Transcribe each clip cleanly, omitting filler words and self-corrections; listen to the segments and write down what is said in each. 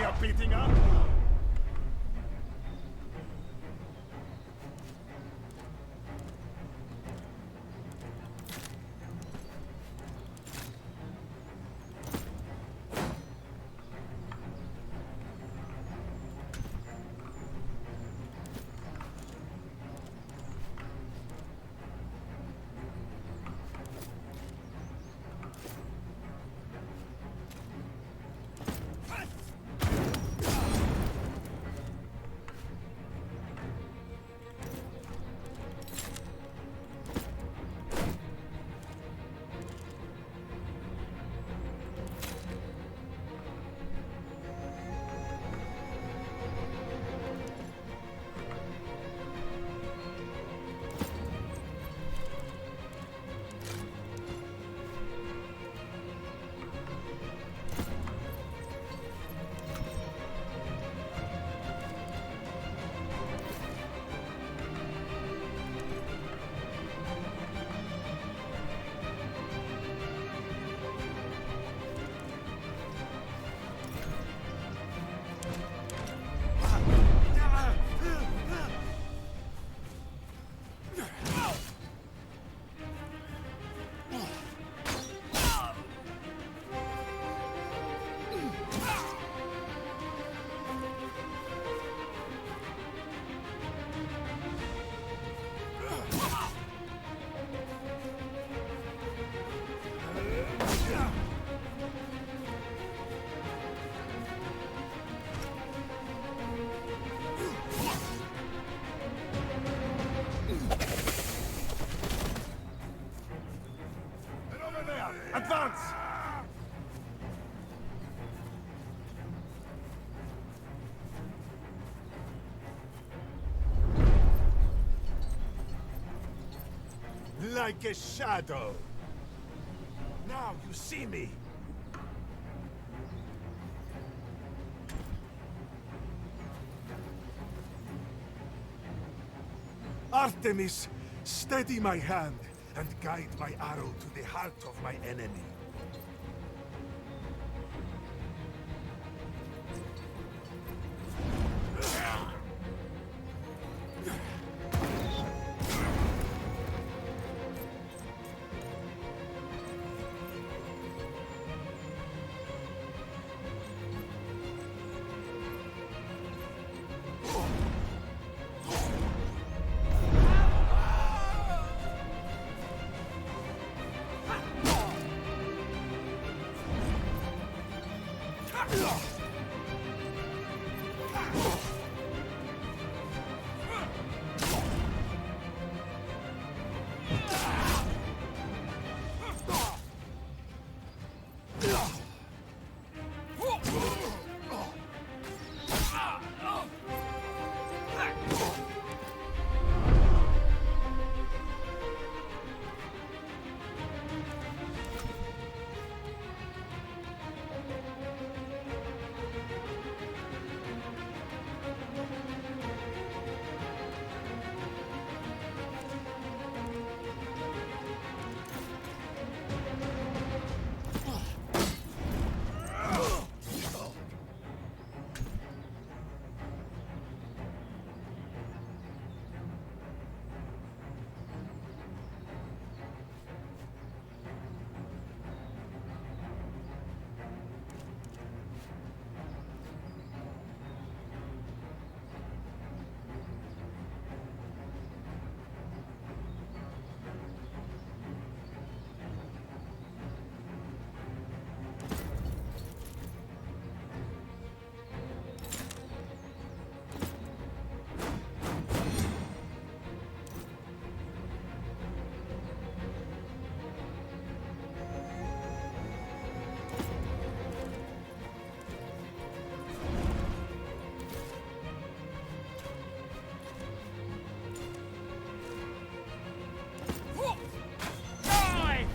are beating up? Advance! Like a shadow. Now you see me. Artemis, steady my hand and guide my arrow to the heart of my enemy.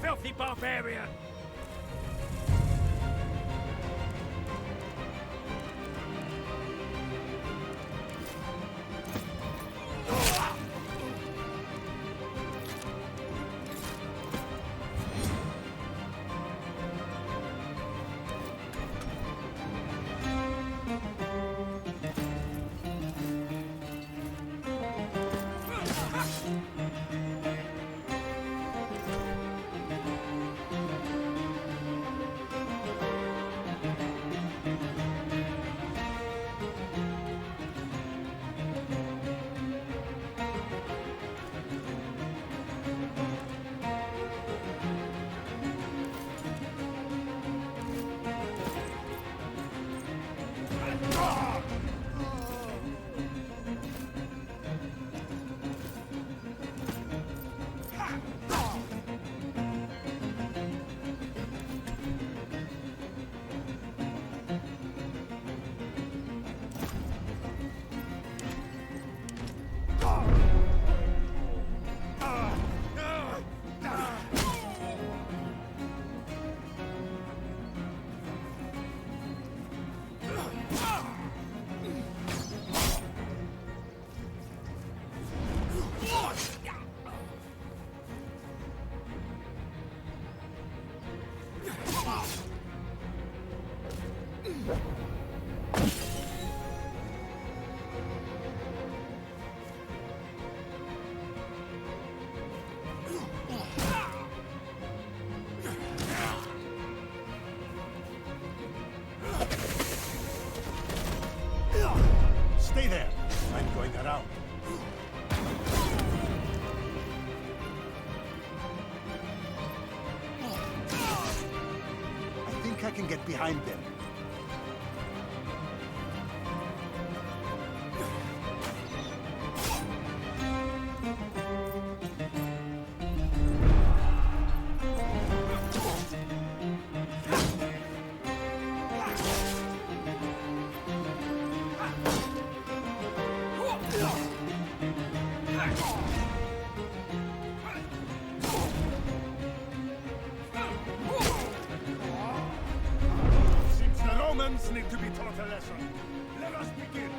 Filthy barbarian! I can get behind them. Seems the Romans need to be taught a lesson. Let us begin.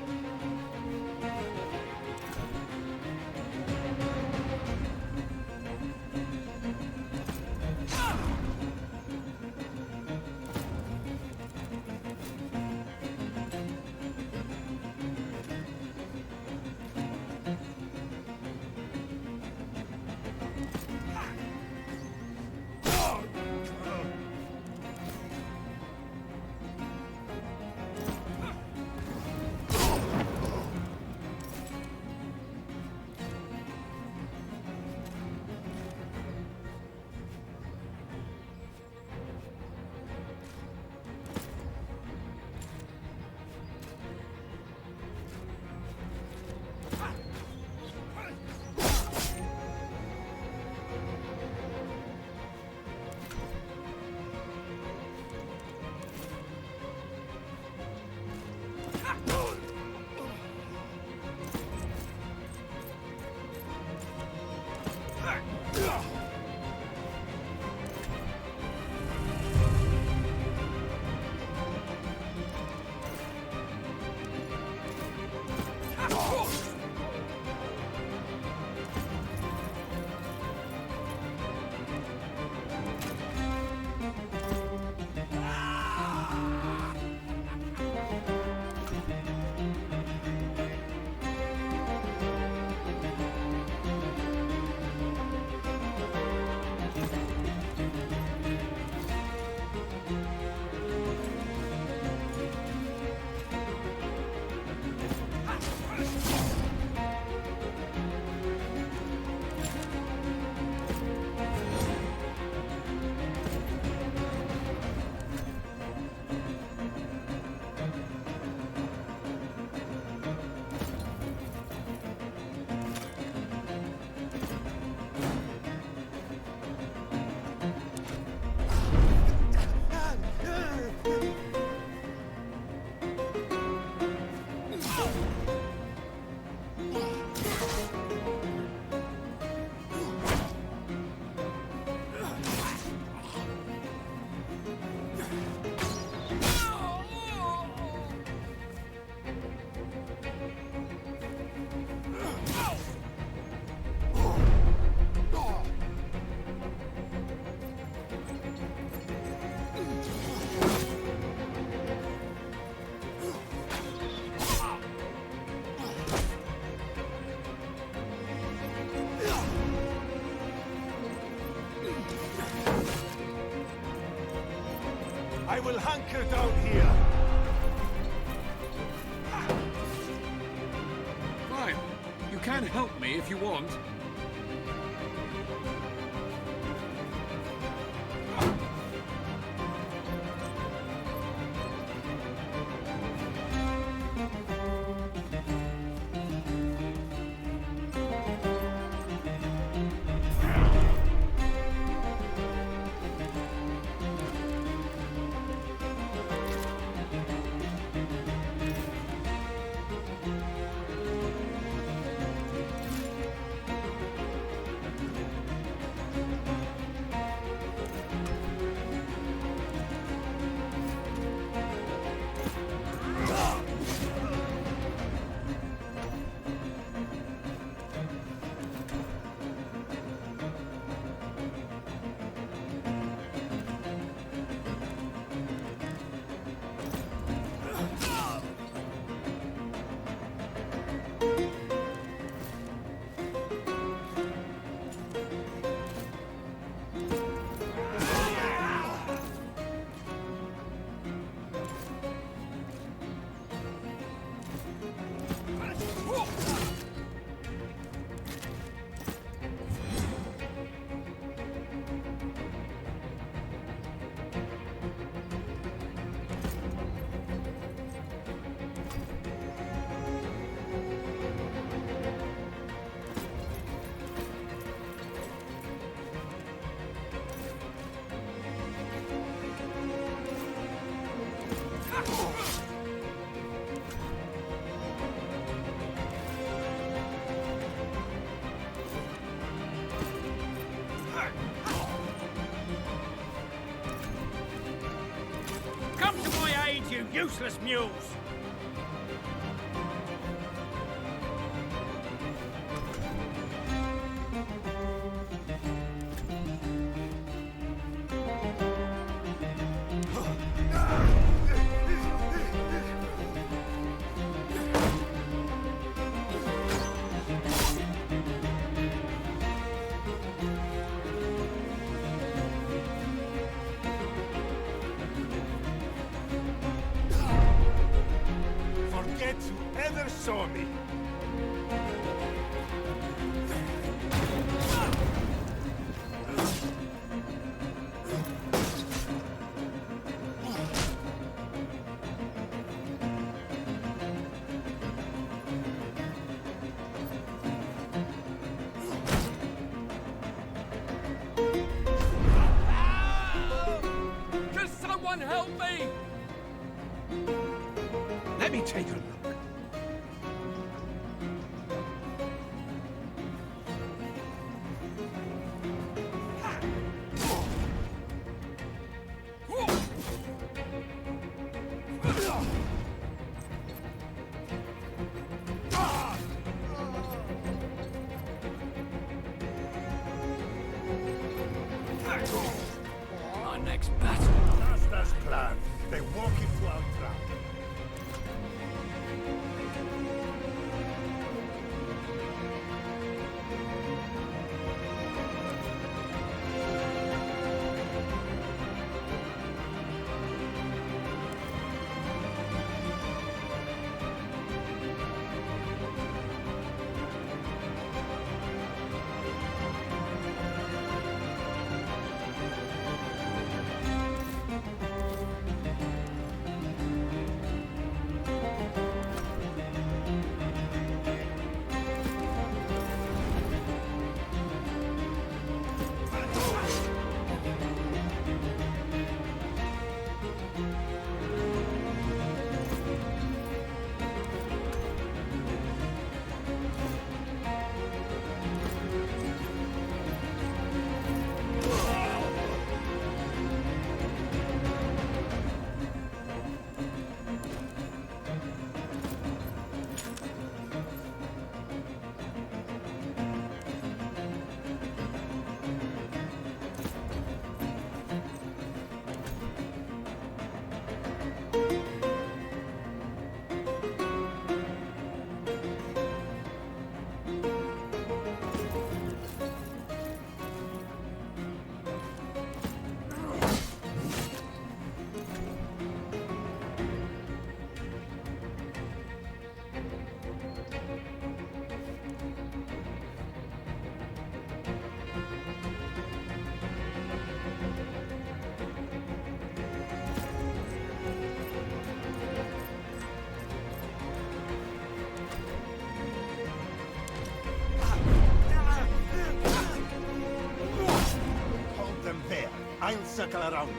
I will hunker down here. Fine. You can help me if you want. Come to my aid, you useless mules! Forget you ever saw me. Can someone help me? Let me take a look. Our next battle. Just as planned. They walk into our trap. I'll circle around them.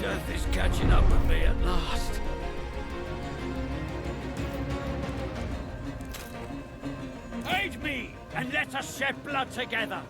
Death is catching up with me at last. Aid me, and let us shed blood together.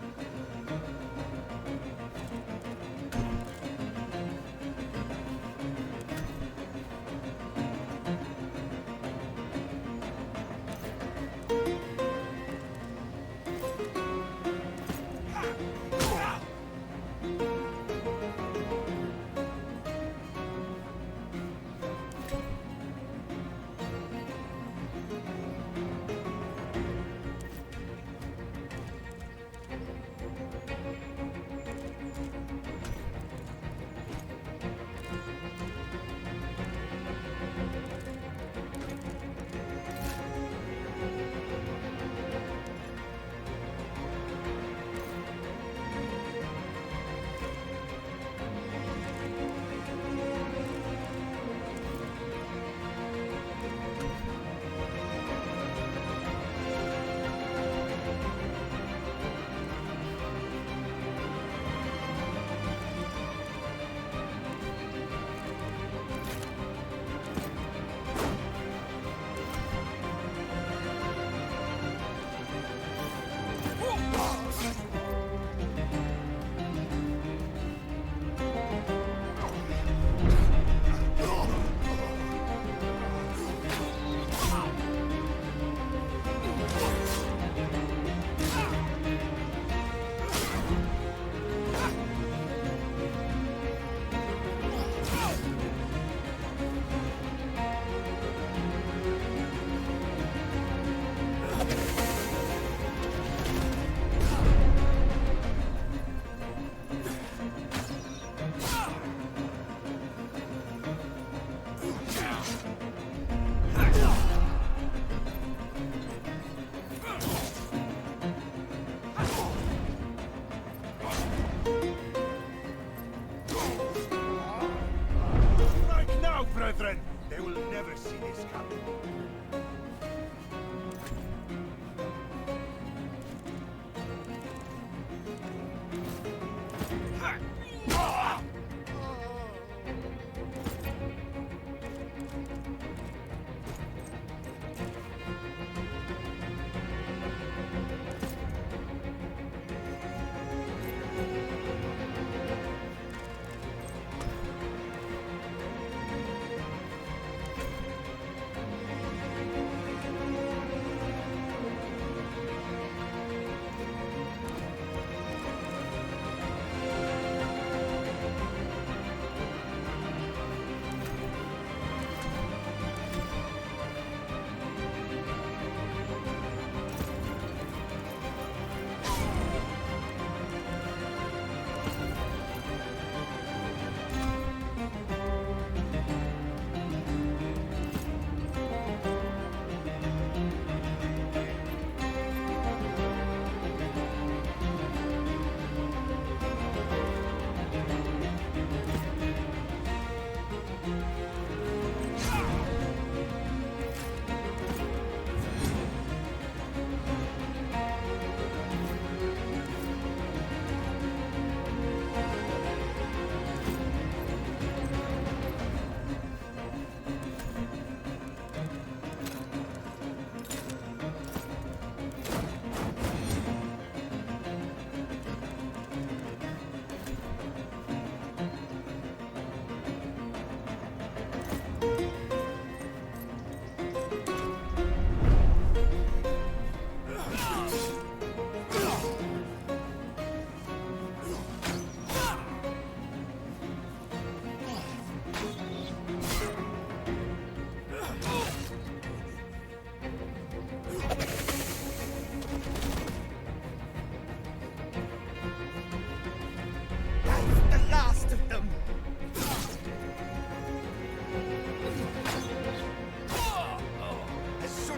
never see this coming.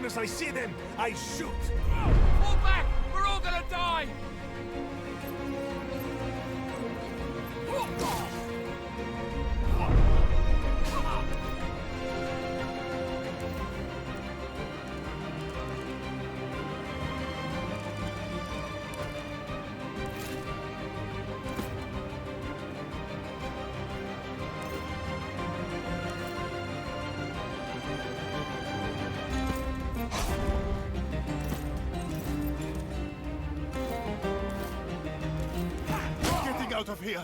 As I see them, I shoot. Fall back! We're all gonna die! Getting out of here.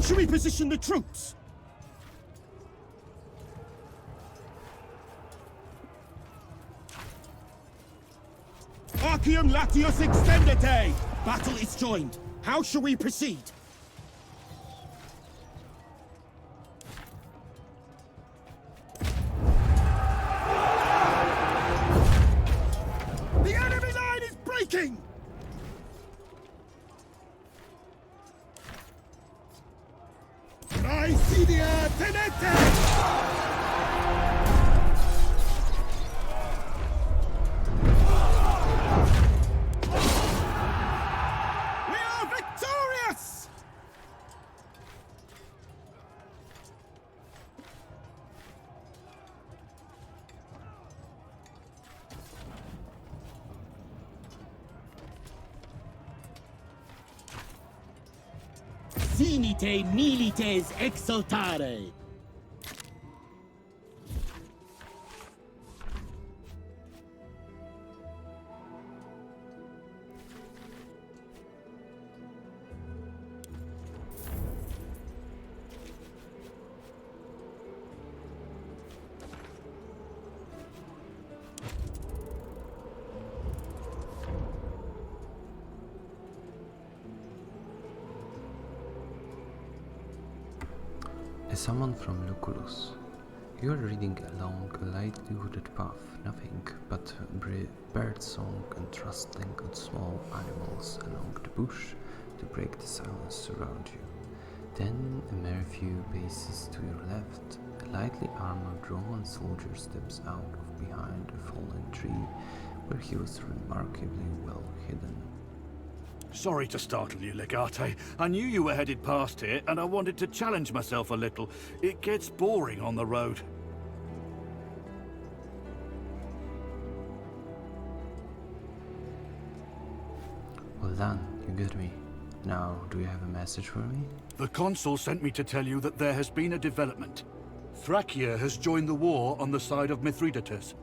should we position the troops? Arcium Latius Extendite! Battle is joined. How shall we proceed? The enemy line is breaking! Praesidia tenete! Sinite milites exultare! As someone from Lucullus, you are reading along a lightly wooded path, nothing but birdsong and rustling of small animals along the bush to break the silence around you. Then, a mere few paces to your left, a lightly armored Roman soldier steps out of behind a fallen tree where he was remarkably well hidden. Sorry to startle you, Legate. I knew you were headed past here, and I wanted to challenge myself a little. It gets boring on the road. Well done, you got me. Now, do you have a message for me? The consul sent me to tell you that there has been a development. Thracia has joined the war on the side of Mithridates.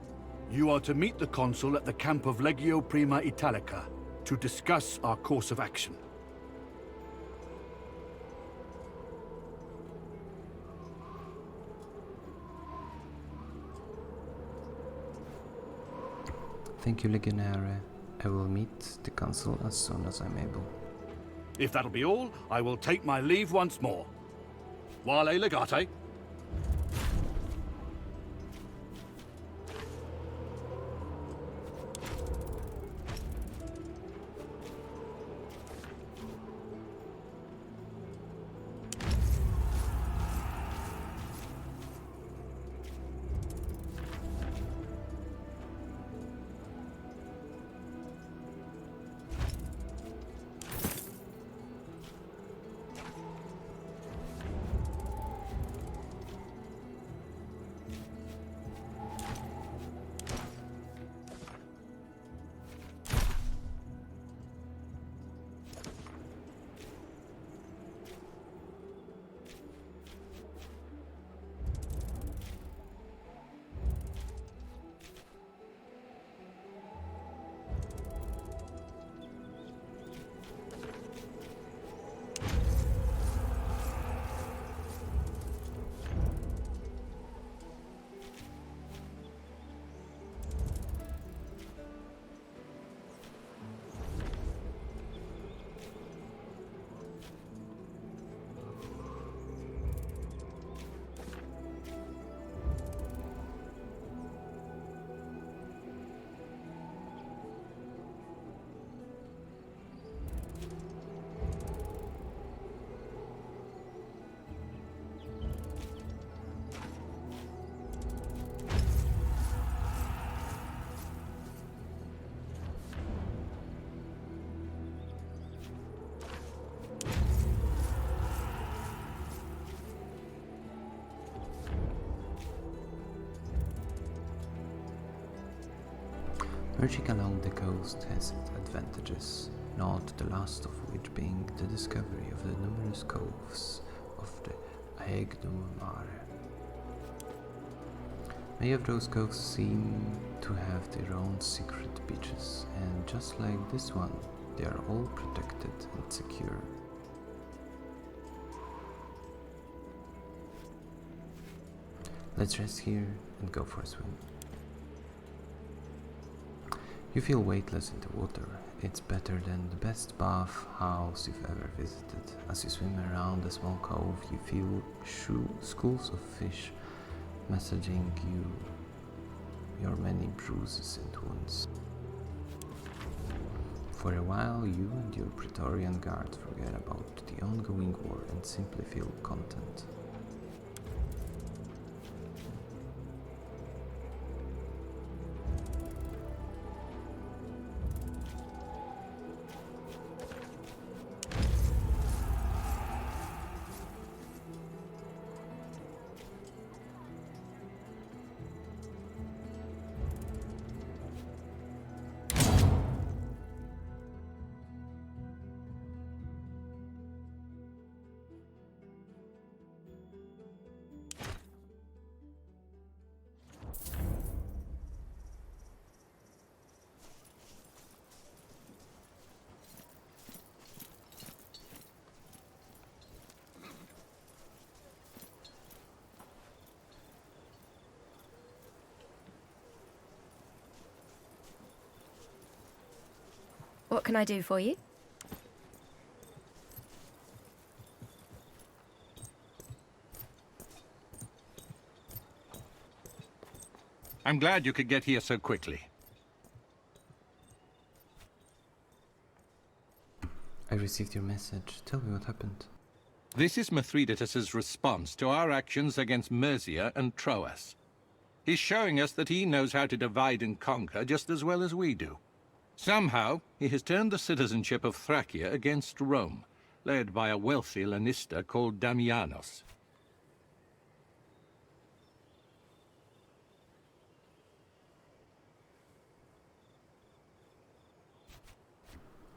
You are to meet the consul at the camp of Legio Prima Italica to discuss our course of action. Thank you, Legionnaire. I will meet the consul as soon as I'm able. If that'll be all, I will take my leave once more. Vale, Legate. Marching along the coast has its advantages, not the last of which being the discovery of the numerous coves of the Aegnum Mare. Many of those coves seem to have their own secret beaches, and just like this one, they are all protected and secure. Let's rest here and go for a swim. You feel weightless in the water. It's better than the best bath house you've ever visited. As you swim around the small cove, you feel schools of fish massaging your many bruises and wounds. For a while, you and your Praetorian guard forget about the ongoing war and simply feel content. What can I do for you? I'm glad you could get here so quickly. I received your message. Tell me what happened. This is Mithridates' response to our actions against Mercia and Troas. He's showing us that he knows how to divide and conquer just as well as we do. Somehow, he has turned the citizenship of Thracia against Rome, led by a wealthy Lannister called Damianos.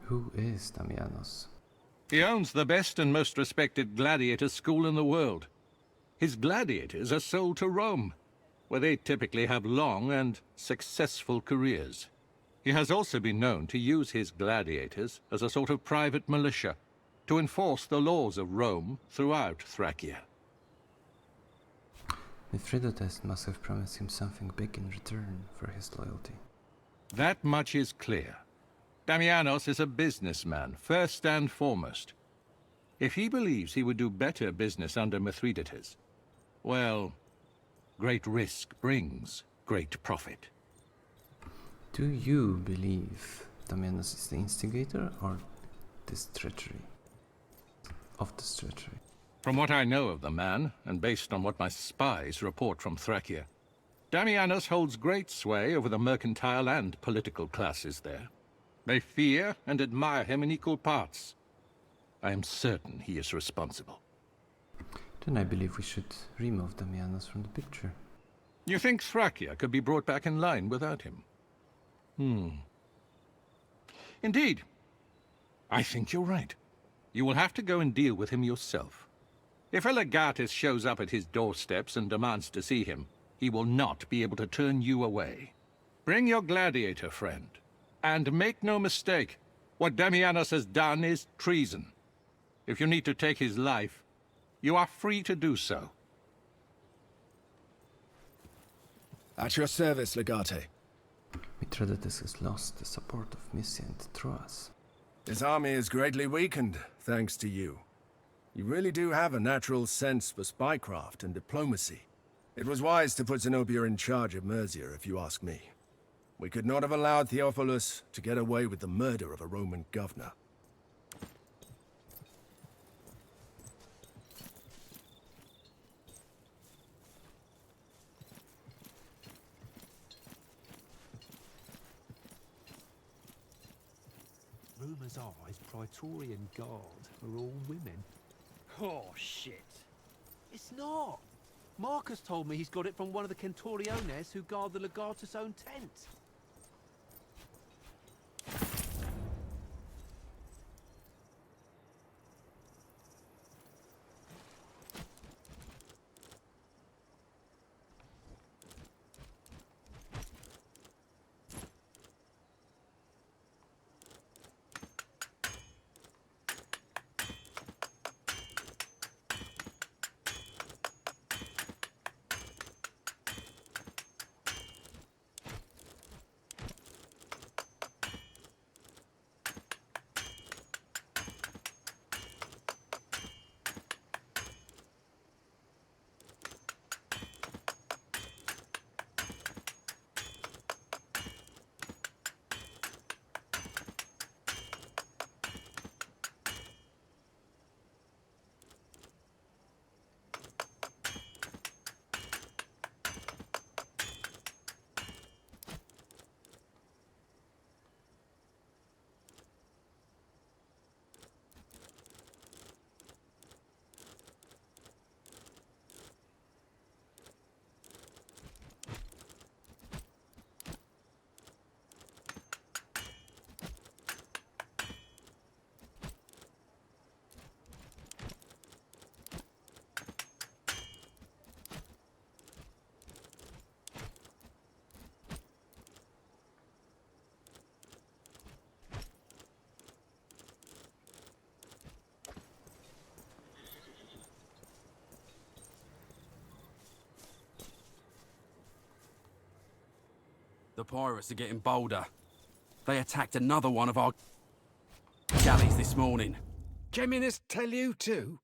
Who is Damianos? He owns the best and most respected gladiator school in the world. His gladiators are sold to Rome, where they typically have long and successful careers. He has also been known to use his gladiators as a sort of private militia to enforce the laws of Rome throughout Thracia. Mithridates must have promised him something big in return for his loyalty. That much is clear. Damianos is a businessman, first and foremost. If he believes he would do better business under Mithridates, well, great risk brings great profit. Do you believe Damianos is the instigator or this treachery? Of this treachery? From what I know of the man, and based on what my spies report from Thracia, Damianos holds great sway over the mercantile and political classes there. They fear and admire him in equal parts. I am certain he is responsible. Then I believe we should remove Damianos from the picture. You think Thracia could be brought back in line without him? Indeed. I think you're right. You will have to go and deal with him yourself. If a legatus shows up at his doorsteps and demands to see him, he will not be able to turn you away. Bring your gladiator friend. And make no mistake, what Damianos has done is treason. If you need to take his life, you are free to do so. At your service, Legate. Mithridates has lost the support of Mysia and Troas. His army is greatly weakened, thanks to you. You really do have a natural sense for spycraft and diplomacy. It was wise to put Zenobia in charge of Mercia, if you ask me. We could not have allowed Theophilus to get away with the murder of a Roman governor. Rumours are his Praetorian Guard are all women. Oh, shit. It's not. Marcus told me he's got it from one of the Centuriones who guard the Legatus' own tent. The pirates are getting bolder. They attacked another one of our galleys this morning. Geminus tell you too?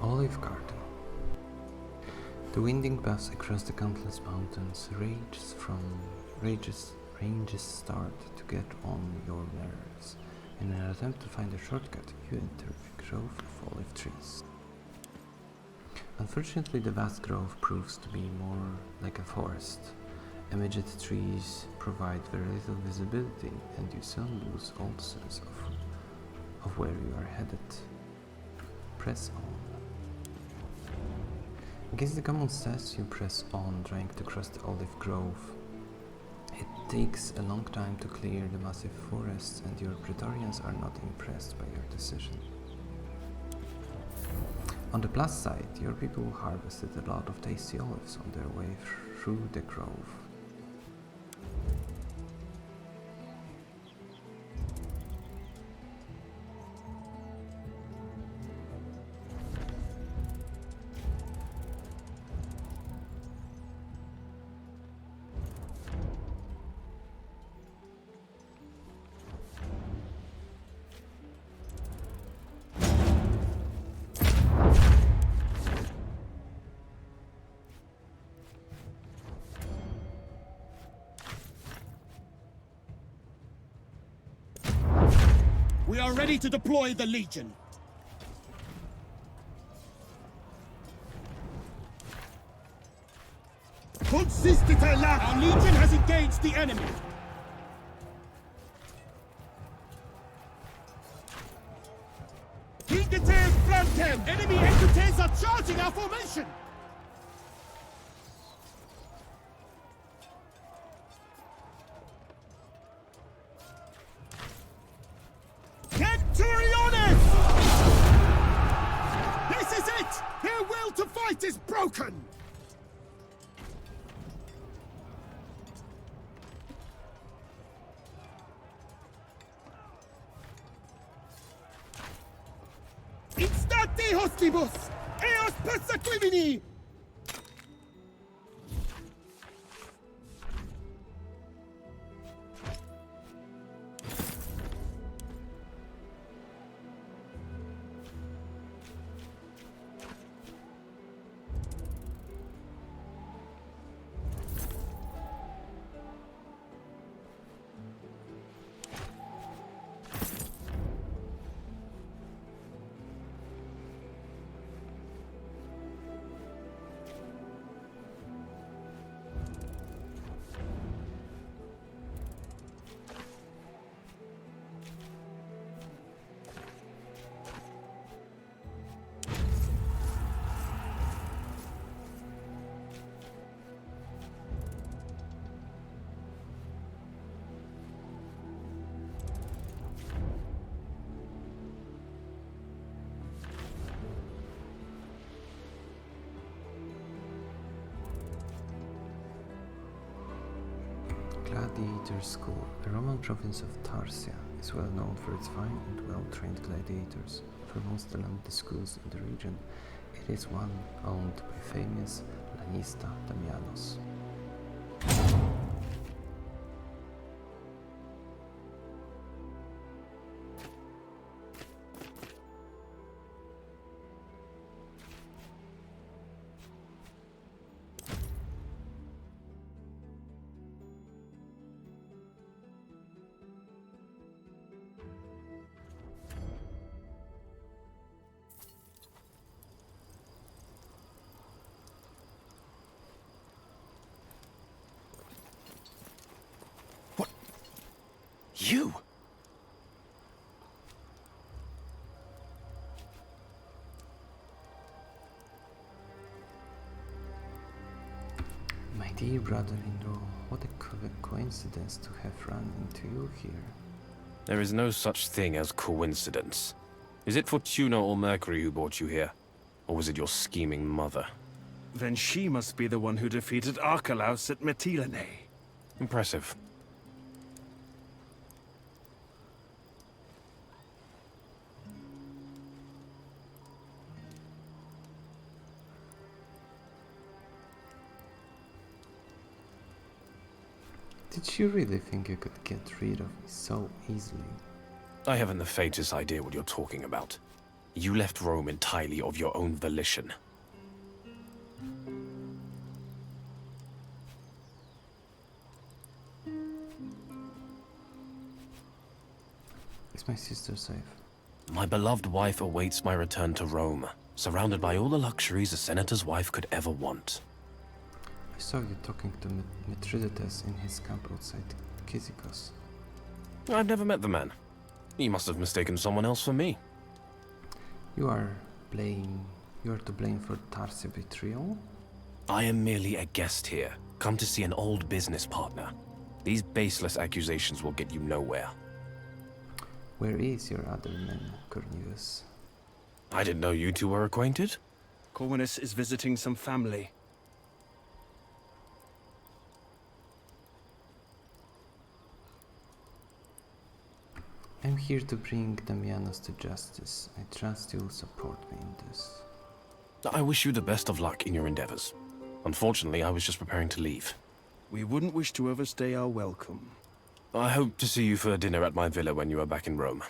Olive Garden. The winding pass across the countless mountains ranges start to get on your nerves. In an attempt to find a shortcut, you enter a grove of olive trees. Unfortunately, the vast grove proves to be more like a forest. Immediate trees provide very little visibility, and you soon lose all sense of where you are headed. Press on. Against the common says, you press on, trying to cross the olive grove. It takes a long time to clear the massive forests, and your Praetorians are not impressed by your decision. On the plus side, your people harvested a lot of tasty olives on their way through the grove. We are ready to deploy the Legion. Consistite lac! Our Legion has engaged the enemy. Hingetes flantem! Enemy entities are charging our formation! Centuriones! This is it! Their will to fight is broken! Instate hostibus! Eos persequimini! Gladiator School, a Roman province of Tarsia, is well known for its fine and well-trained gladiators. For most along the schools in the region, it is one owned by famous Lanista Damianos. You! My dear brother-in-law, what a coincidence to have run into you here. There is no such thing as coincidence. Is it Fortuna or Mercury who brought you here? Or was it your scheming mother? Then she must be the one who defeated Archelaus at Mytilene. Impressive. Did you really think you could get rid of me so easily? I haven't the faintest idea what you're talking about. You left Rome entirely of your own volition. Is my sister safe? My beloved wife awaits my return to Rome, surrounded by all the luxuries a senator's wife could ever want. I saw you talking to Mithridates in his camp outside Cyzicus. I've never met the man. He must have mistaken someone else for me. You are to blame for Tarsia betrayal? I am merely a guest here, come to see an old business partner. These baseless accusations will get you nowhere. Where is your other man, Cornelius? I didn't know you two were acquainted. Corvinus is visiting some family. I'm here to bring Damianos to justice. I trust you'll support me in this. I wish you the best of luck in your endeavors. Unfortunately, I was just preparing to leave. We wouldn't wish to overstay our welcome. I hope to see you for dinner at my villa when you are back in Rome.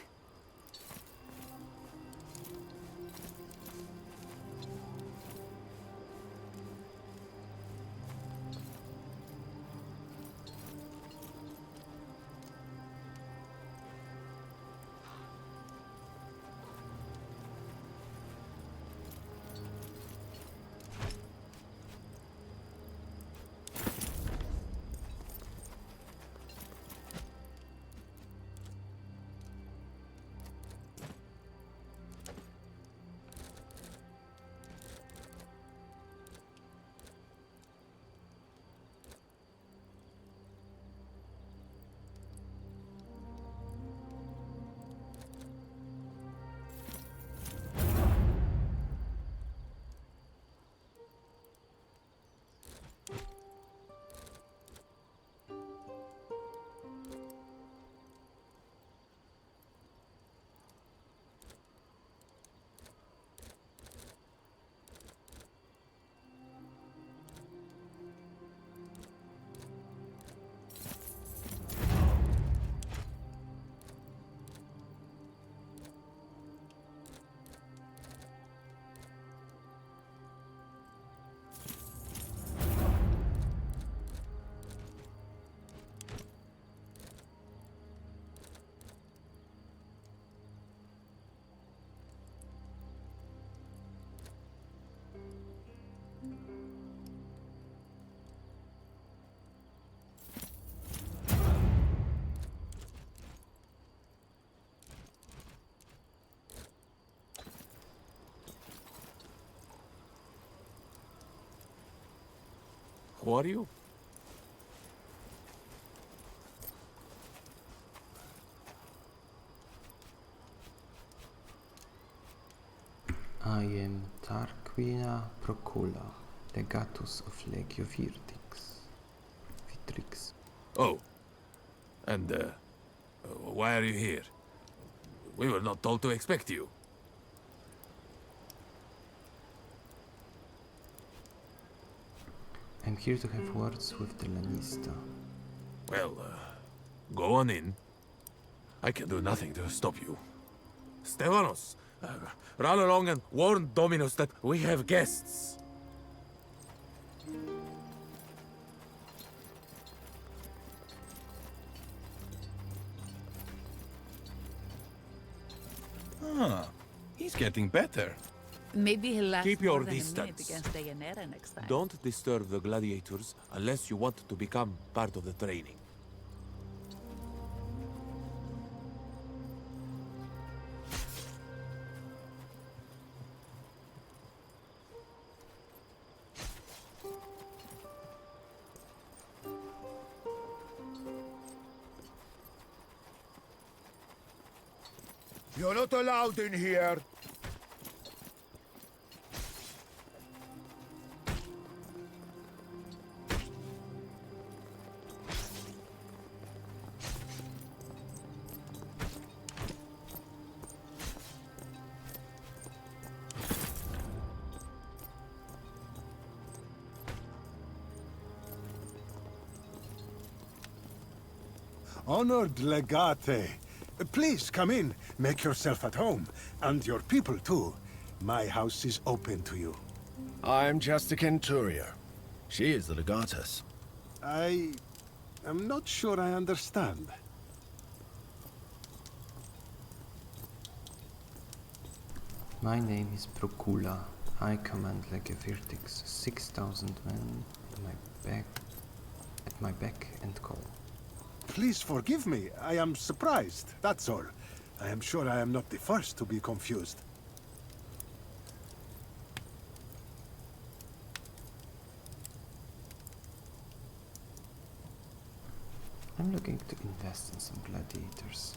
Who are you? I am Tarquina Procula, legatus of Legio Vitrix. Oh. And, Why are you here? We were not told to expect you. I'm here to have words with the Lanista. Well, go on in. I can do nothing to stop you. Stevanos, run along and warn Dominus that we have guests. Ah, he's getting better. Maybe he'll last Keep more your than a minute distance. against Dayanera next time. Don't disturb the gladiators unless you want to become part of the training. You're not allowed in here. Honored Legate, please come in. Make yourself at home. And your people too. My house is open to you. I'm just a Centurier. She is the Legatus. I am not sure I understand. My name is Procula. I command Legia Virtix, 6,000 men at my beck and call. Please forgive me. I am surprised, that's all. I am sure I am not the first to be confused. I'm looking to invest in some gladiators.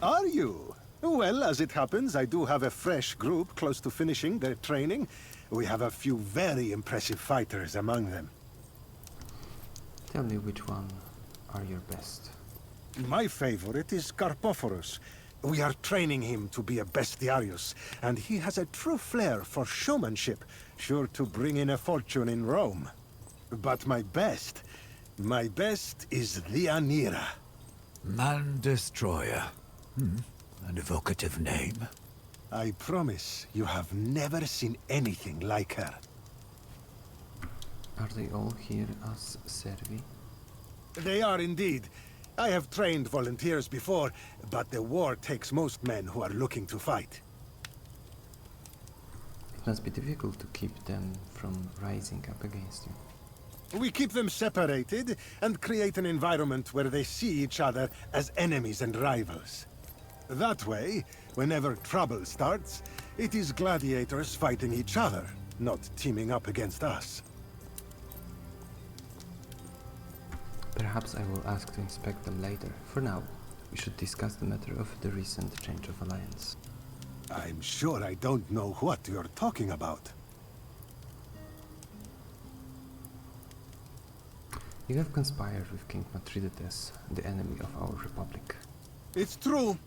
Are you? Well, as it happens, I do have a fresh group close to finishing their training. We have a few very impressive fighters among them. Tell me which one are your best. My favorite is Carpophorus. We are training him to be a bestiarius, and he has a true flair for showmanship, sure to bring in a fortune in Rome. But my best is Deianira. Man Destroyer. An evocative name. I promise you have never seen anything like her. Are they all here as servi? They are indeed. I have trained volunteers before, but the war takes most men who are looking to fight. It must be difficult to keep them from rising up against you. We keep them separated and create an environment where they see each other as enemies and rivals. That way, whenever trouble starts, it is gladiators fighting each other, not teaming up against us. Perhaps I will ask to inspect them later. For now, we should discuss the matter of the recent change of alliance. I'm sure I don't know what you're talking about. You have conspired with King Mithridates, the enemy of our republic. It's true.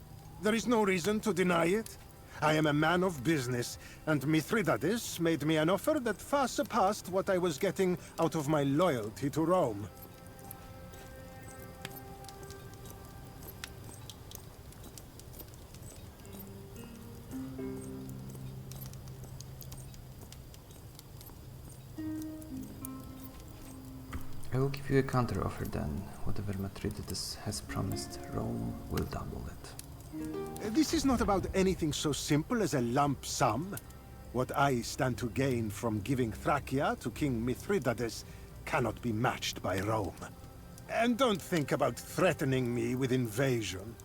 There is no reason to deny it. I am a man of business, and Mithridates made me an offer that far surpassed what I was getting out of my loyalty to Rome. I will give you a counter-offer then. Whatever Mithridates has promised, Rome will double it. This is not about anything so simple as a lump sum. What I stand to gain from giving Thracia to King Mithridates cannot be matched by Rome. And don't think about threatening me with invasion.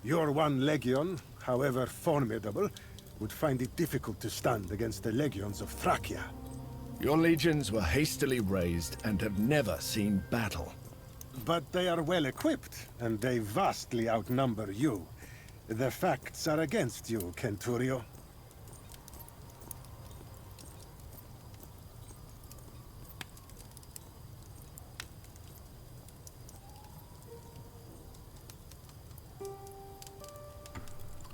Your one legion, however formidable, would find it difficult to stand against the legions of Thracia. Your legions were hastily raised and have never seen battle. But they are well equipped, and they vastly outnumber you. The facts are against you, Centurio.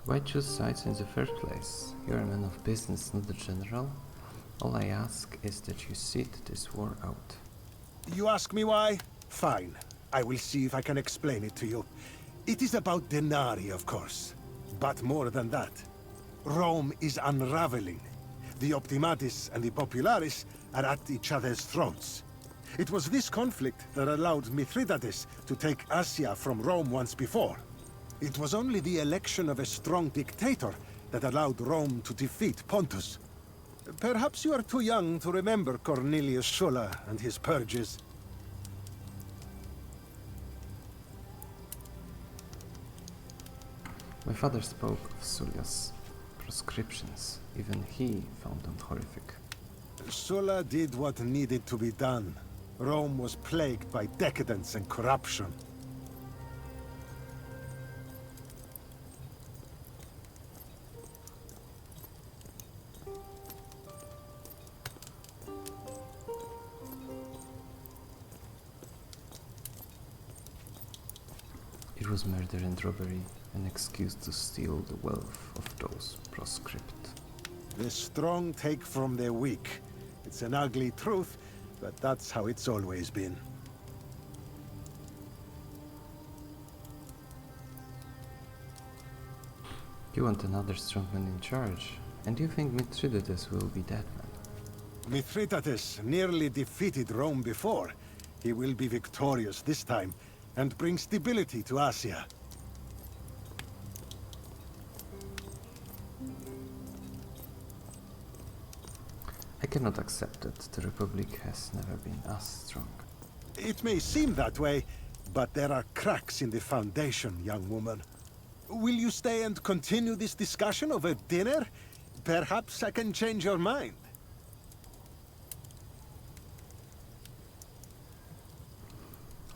Why choose sides in the first place? You're a man of business, not a general. All I ask is that you sit this war out. You ask me why? Fine. I will see if I can explain it to you. It is about Denari, of course. But more than that. Rome is unraveling. The Optimatis and the Popularis are at each other's throats. It was this conflict that allowed Mithridates to take Asia from Rome once before. It was only the election of a strong dictator that allowed Rome to defeat Pontus. Perhaps you are too young to remember Cornelius Sulla and his purges. My father spoke of Sulla's proscriptions. Even he found them horrific. Sulla did what needed to be done. Rome was plagued by decadence and corruption. It was murder and robbery, an excuse to steal the wealth of those proscript. The strong take from the weak. It's an ugly truth, but that's how it's always been. You want another strongman in charge, and you think Mithridates will be that man? Mithridates nearly defeated Rome before. He will be victorious this time, and bring stability to Asia. I cannot accept it. The Republic has never been as strong. It may seem that way, but there are cracks in the foundation, young woman. Will you stay and continue this discussion over dinner? Perhaps I can change your mind.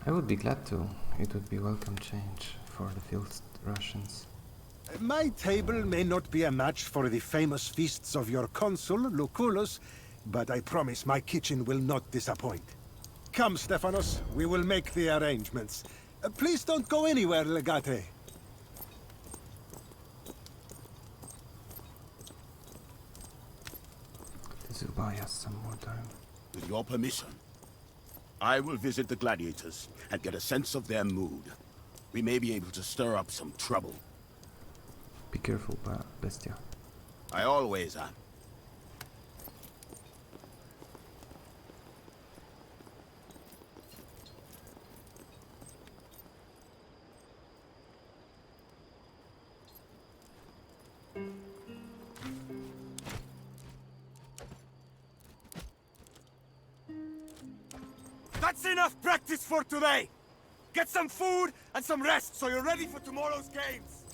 I would be glad to. It would be welcome change for the field Russians. My table may not be a match for the famous feasts of your consul, Lucullus, but I promise my kitchen will not disappoint. Come, Stephanos, we will make the arrangements. Please don't go anywhere, Legate. This will buy us some more time. With your permission, I will visit the gladiators and get a sense of their mood. We may be able to stir up some trouble. Be careful, Bestia. I always am. That's enough practice for today! Get some food and some rest so you're ready for tomorrow's games!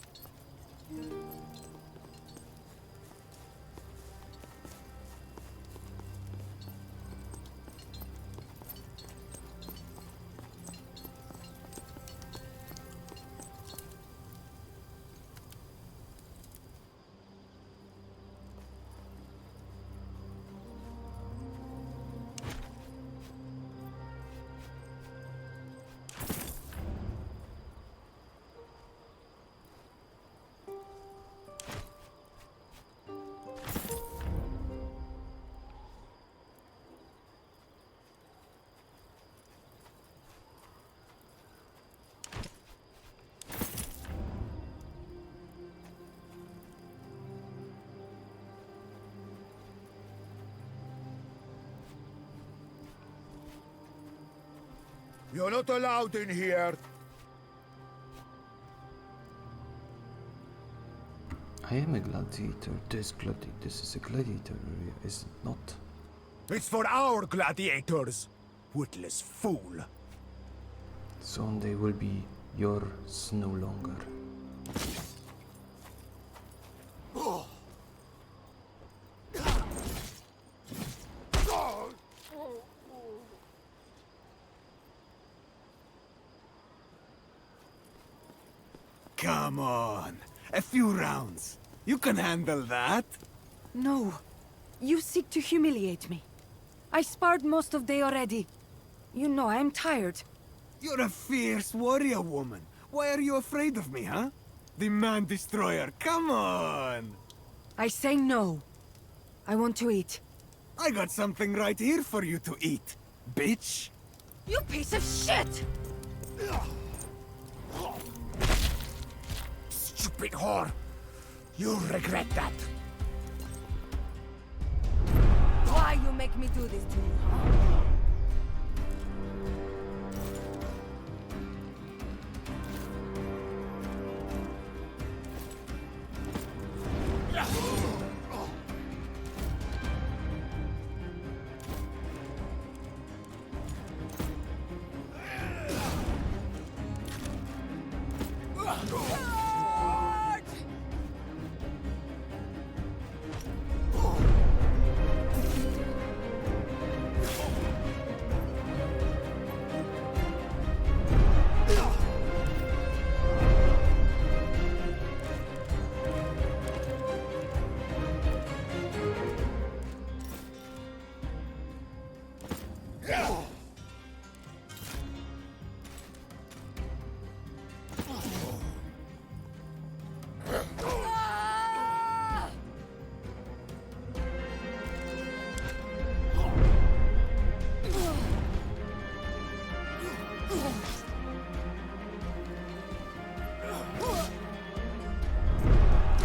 You're not allowed in here. I am a gladiator. This is a gladiator area, is it not? It's for our gladiators, witless fool. Soon they will be yours no longer. Come on, a few rounds. You can handle that. No, you seek to humiliate me. I sparred most of day already. You know I'm tired. You're a fierce warrior woman. Why are you afraid of me, huh? The Man Destroyer, come on! I say no. I want to eat. I got something right here for you to eat, bitch! You piece of shit! Stupid whore! You'll regret that. Why you make me do this to you, huh?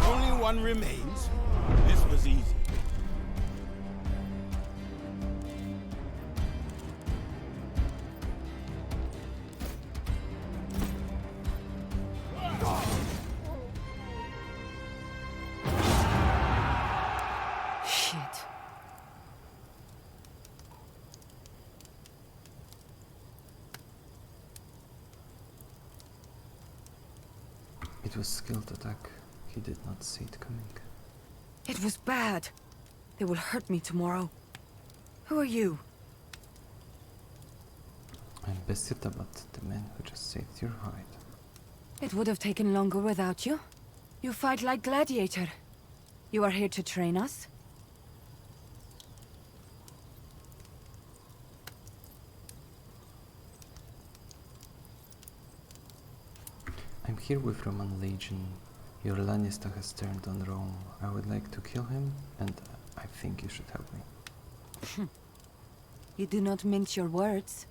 Only one remains. This was easy. Shit. It was skilled attack. He did not see it coming. It was bad. They will hurt me tomorrow. Who are you? I'm Besitabat, the man who just saved your hide. It would have taken longer without you. You fight like gladiator. You are here to train us? I'm here with Roman Legion. Your Lannister has turned on Rome. I would like to kill him, and I think you should help me. You do not mince your words.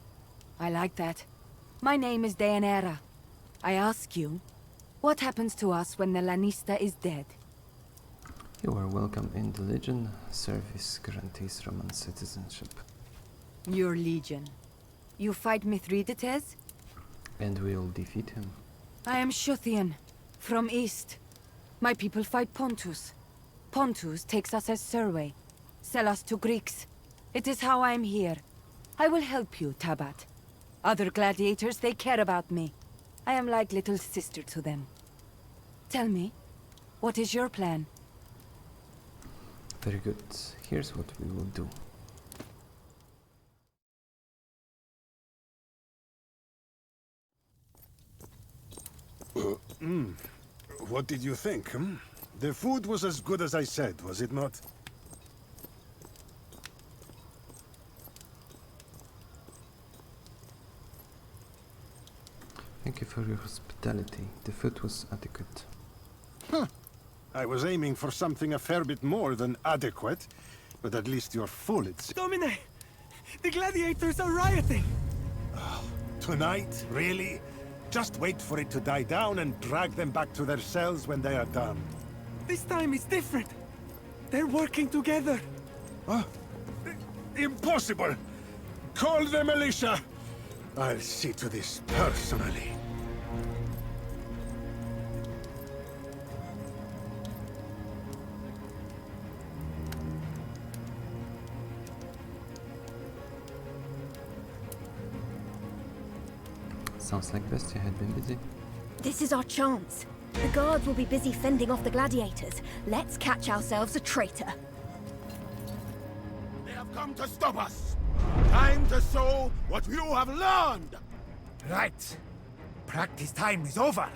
I like that. My name is Daenerys. I ask you, what happens to us when the Lannister is dead? You are welcome in the Legion. Service guarantees Roman citizenship. Your legion. You fight Mithridates? And we'll defeat him. I am Shuthian, from East. My people fight Pontus. Pontus takes us as survey. Sell us to Greeks. It is how I am here. I will help you, Tabat. Other gladiators, they care about me. I am like little sister to them. Tell me, what is your plan? Very good. Here's what we will do. What did you think, hmm? The food was as good as I said, was it not? Thank you for your hospitality. The food was adequate. Huh. I was aiming for something a fair bit more than adequate, but at least you're full, it's... Domine! The gladiators are rioting! Tonight? Really? Just wait for it to die down and drag them back to their cells when they are done. This time it's different. They're working together. Impossible! Call the militia! I'll see to this personally. Sounds like Bestia had been busy. This is our chance. The guards will be busy fending off the gladiators. Let's catch ourselves a traitor. They have come to stop us. Time to show what you have learned. Right. Practice time is over.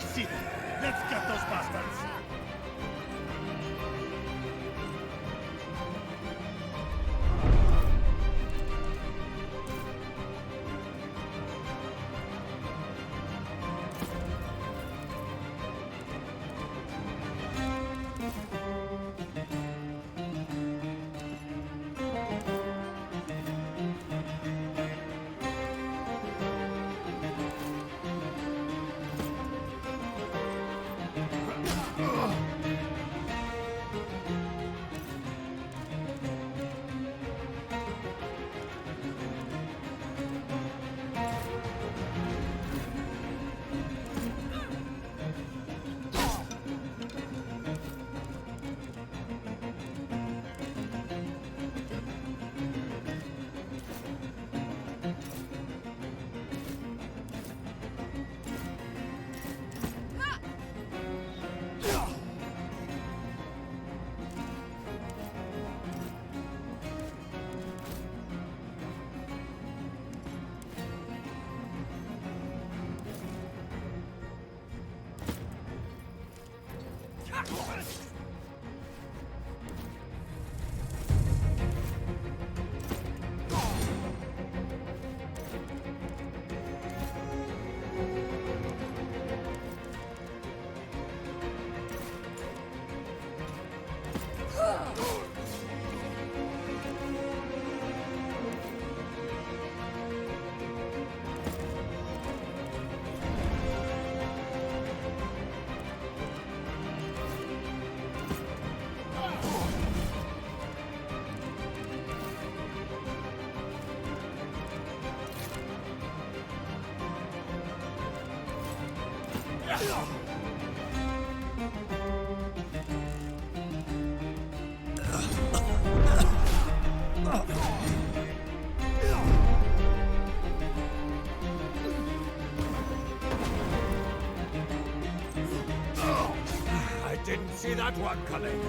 see. Let's get those bastards. I didn't see that one coming.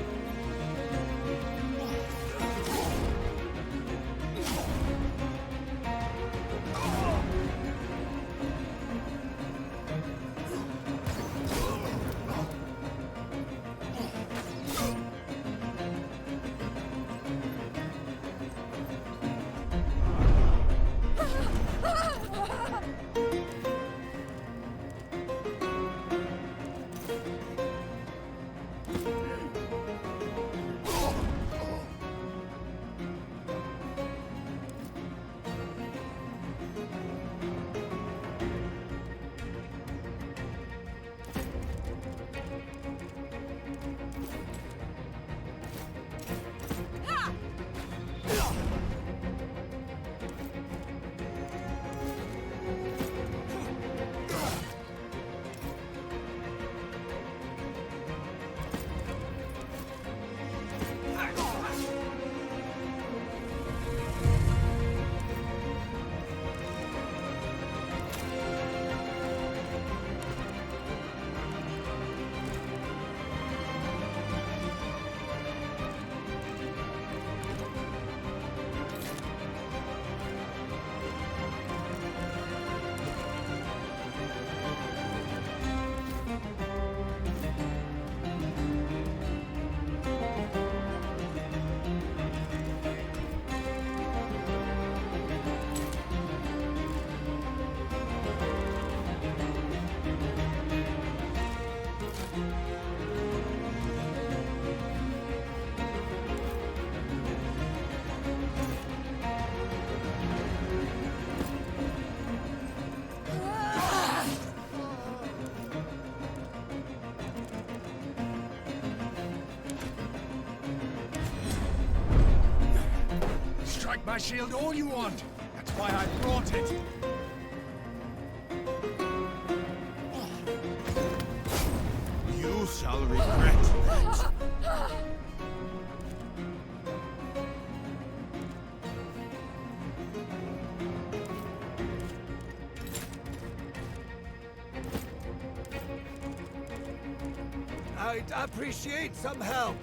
Strike my shield all you want. That's why I brought it. You shall regret that. I'd appreciate some help.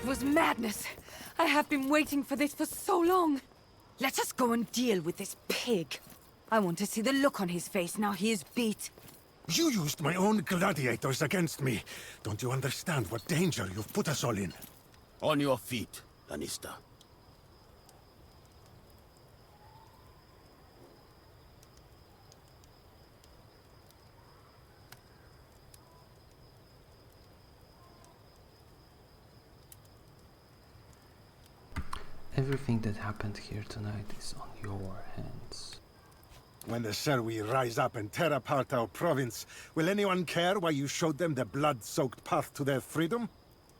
was madness. I have been waiting for this for so long. Let us go and deal with this pig. I want to see the look on his face now he is beat. You used my own gladiators against me. Don't you understand what danger you've put us all in? On your feet, Lannister. Everything that happened here tonight is on your hands. When the Serwi rise up and tear apart our province, will anyone care why you showed them the blood-soaked path to their freedom?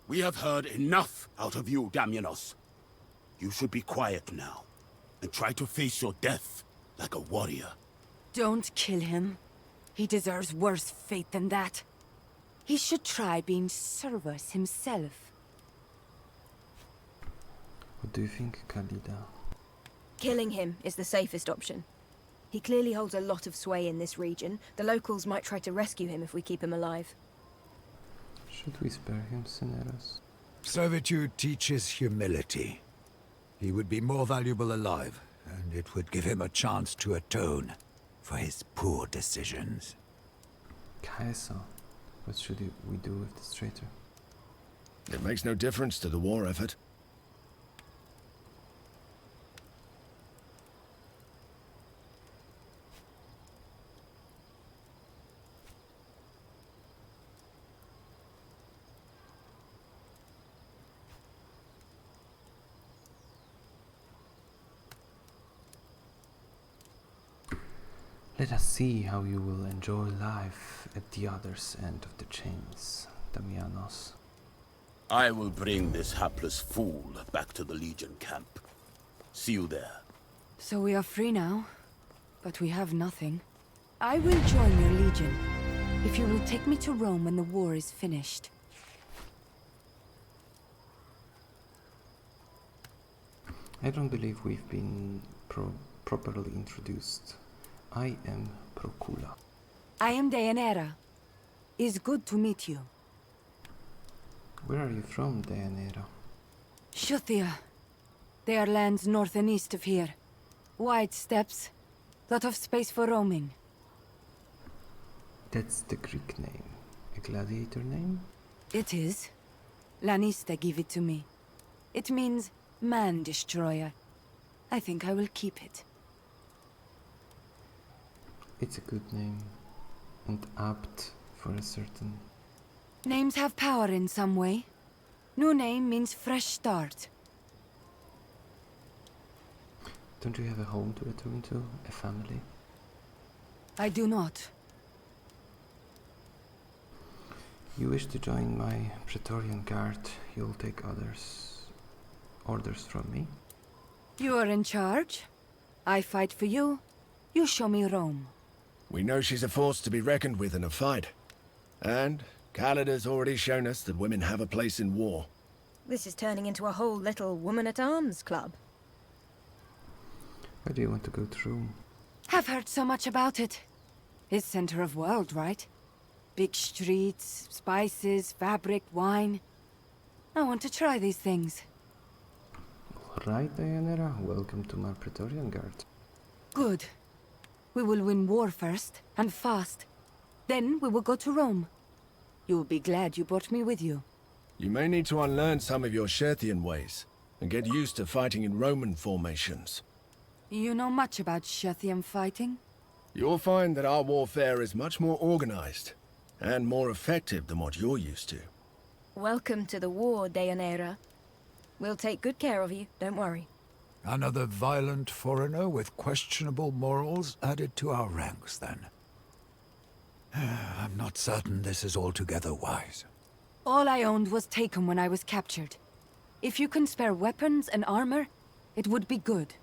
We have heard enough out of you, Damianos. You should be quiet now, and try to face your death like a warrior. Don't kill him. He deserves worse fate than that. He should try being Servus himself. What do you think, Khalida? Killing him is the safest option. He clearly holds a lot of sway in this region. The locals might try to rescue him if we keep him alive. Should we spare him, Cineros? Servitude teaches humility. He would be more valuable alive, and it would give him a chance to atone for his poor decisions. Caesar, what should we do with this traitor? It makes no difference to the war effort. Let us see how you will enjoy life at the other end of the chains, Damianos. I will bring this hapless fool back to the Legion camp. See you there. So we are free now, but we have nothing. I will join your Legion, if you will take me to Rome when the war is finished. I don't believe we've been properly introduced. I am Procula. I am Deianira. It's good to meet you. Where are you from, Deianira? Shuthia. They are lands north and east of here. Wide steppes, lot of space for roaming. That's the Greek name. A gladiator name? It is. Lanista gave it to me. It means man-destroyer. I think I will keep it. It's a good name, and apt for a certain... Names have power in some way. New name means fresh start. Don't you have a home to return to? A family? I do not. You wish to join my Praetorian Guard, you'll take orders from me? You are in charge. I fight for you. You show me Rome. We know she's a force to be reckoned with in a fight. And Khalida's already shown us that women have a place in war. This is turning into a whole little woman-at-arms club. Why do you want to go to Rome? I've heard so much about it. It's center of world, right? Big streets, spices, fabric, wine. I want to try these things. Alright, Deianira, welcome to my Praetorian Guard. Good. We will win war first, and fast. Then we will go to Rome. You will be glad you brought me with you. You may need to unlearn some of your Sherthian ways, and get used to fighting in Roman formations. You know much about Shethian fighting? You'll find that our warfare is much more organized, and more effective than what you're used to. Welcome to the war, Deianira. We'll take good care of you, don't worry. Another violent foreigner with questionable morals added to our ranks, then. I'm not certain this is altogether wise. All I owned was taken when I was captured. If you can spare weapons and armor, it would be good.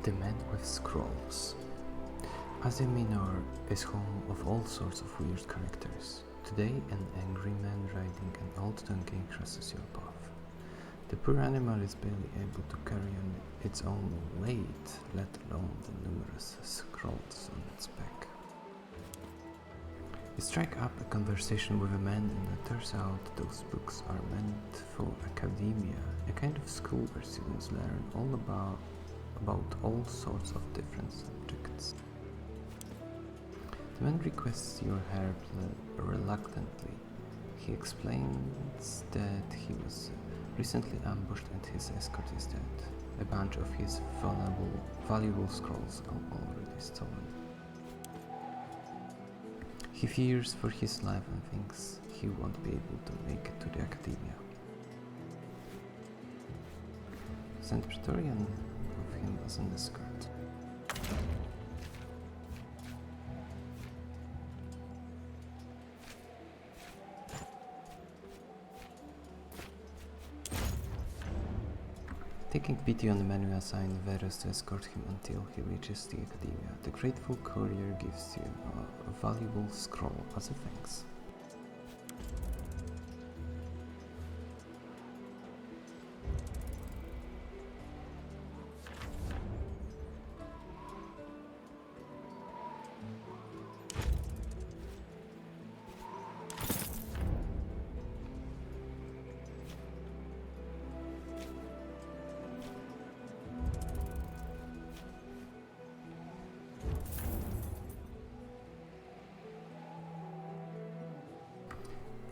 The Man with Scrolls. Asia Minor is home of all sorts of weird characters. Today, an angry man riding an old donkey crosses your path. The poor animal is barely able to carry on its own weight, let alone the numerous scrolls on its back. You strike up a conversation with a man and it turns out those books are meant for academia, a kind of school where students learn all about all sorts of different subjects. The man requests your help reluctantly. He explains that he was recently ambushed and his escort is dead. A bunch of his valuable scrolls are already stolen. He fears for his life and thinks he won't be able to make it to the academia. St. Praetorian of him as an escort. Taking pity on the man, you assign Varus to escort him until he reaches the academia. The grateful courier gives you a valuable scroll as a thanks.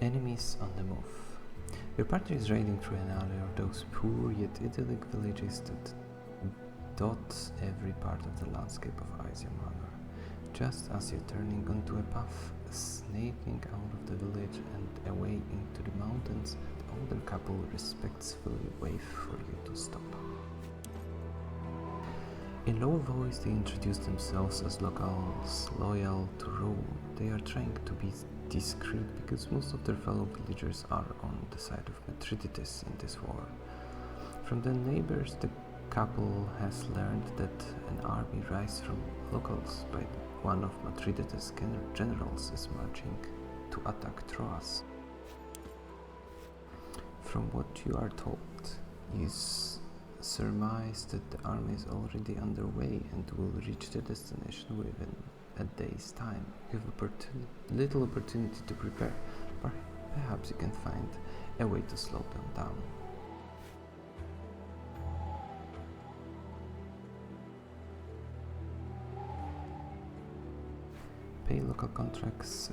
Enemies on the move. Your party is raiding through an alley of those poor yet idyllic villages that dot every part of the landscape of Asia Minor. Just as you're turning onto a path, snaking out of the village and away into the mountains, the older couple respectfully wave for you to stop. In low voice, they introduce themselves as locals loyal to Rome. They are trying to be discreet because most of their fellow villagers are on the side of Mithridates in this war. From the neighbors, the couple has learned that an army raised from locals by one of Mithridates' generals is marching to attack Troas. From what you are told, you surmise that the army is already underway and will reach the destination within a day's time. You have little opportunity to prepare, but perhaps you can find a way to slow them down. Pay local contracts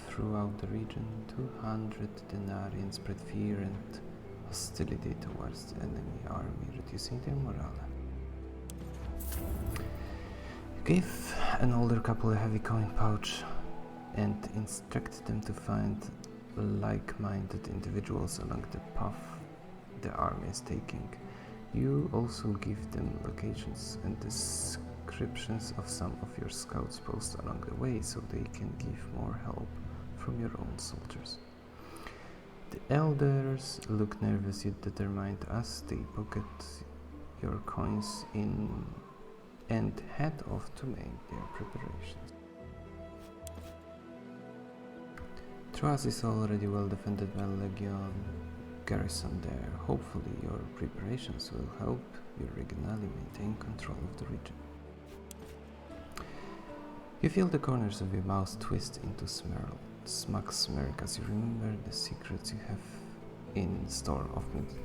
throughout the region. 200 denarii and spread fear and hostility towards the enemy army, reducing their morale. Give an older couple a heavy coin pouch and instruct them to find like-minded individuals along the path the army is taking. You also give them locations and descriptions of some of your scouts posts along the way so they can give more help from your own soldiers. The elders look nervous yet determined as they pocket your coins in and head off to make their preparations. Troas is already well defended by Legion garrison there. Hopefully your preparations will help your regionally maintain control of the region. You feel the corners of your mouth twist into smug smirk as you remember the secrets you have in store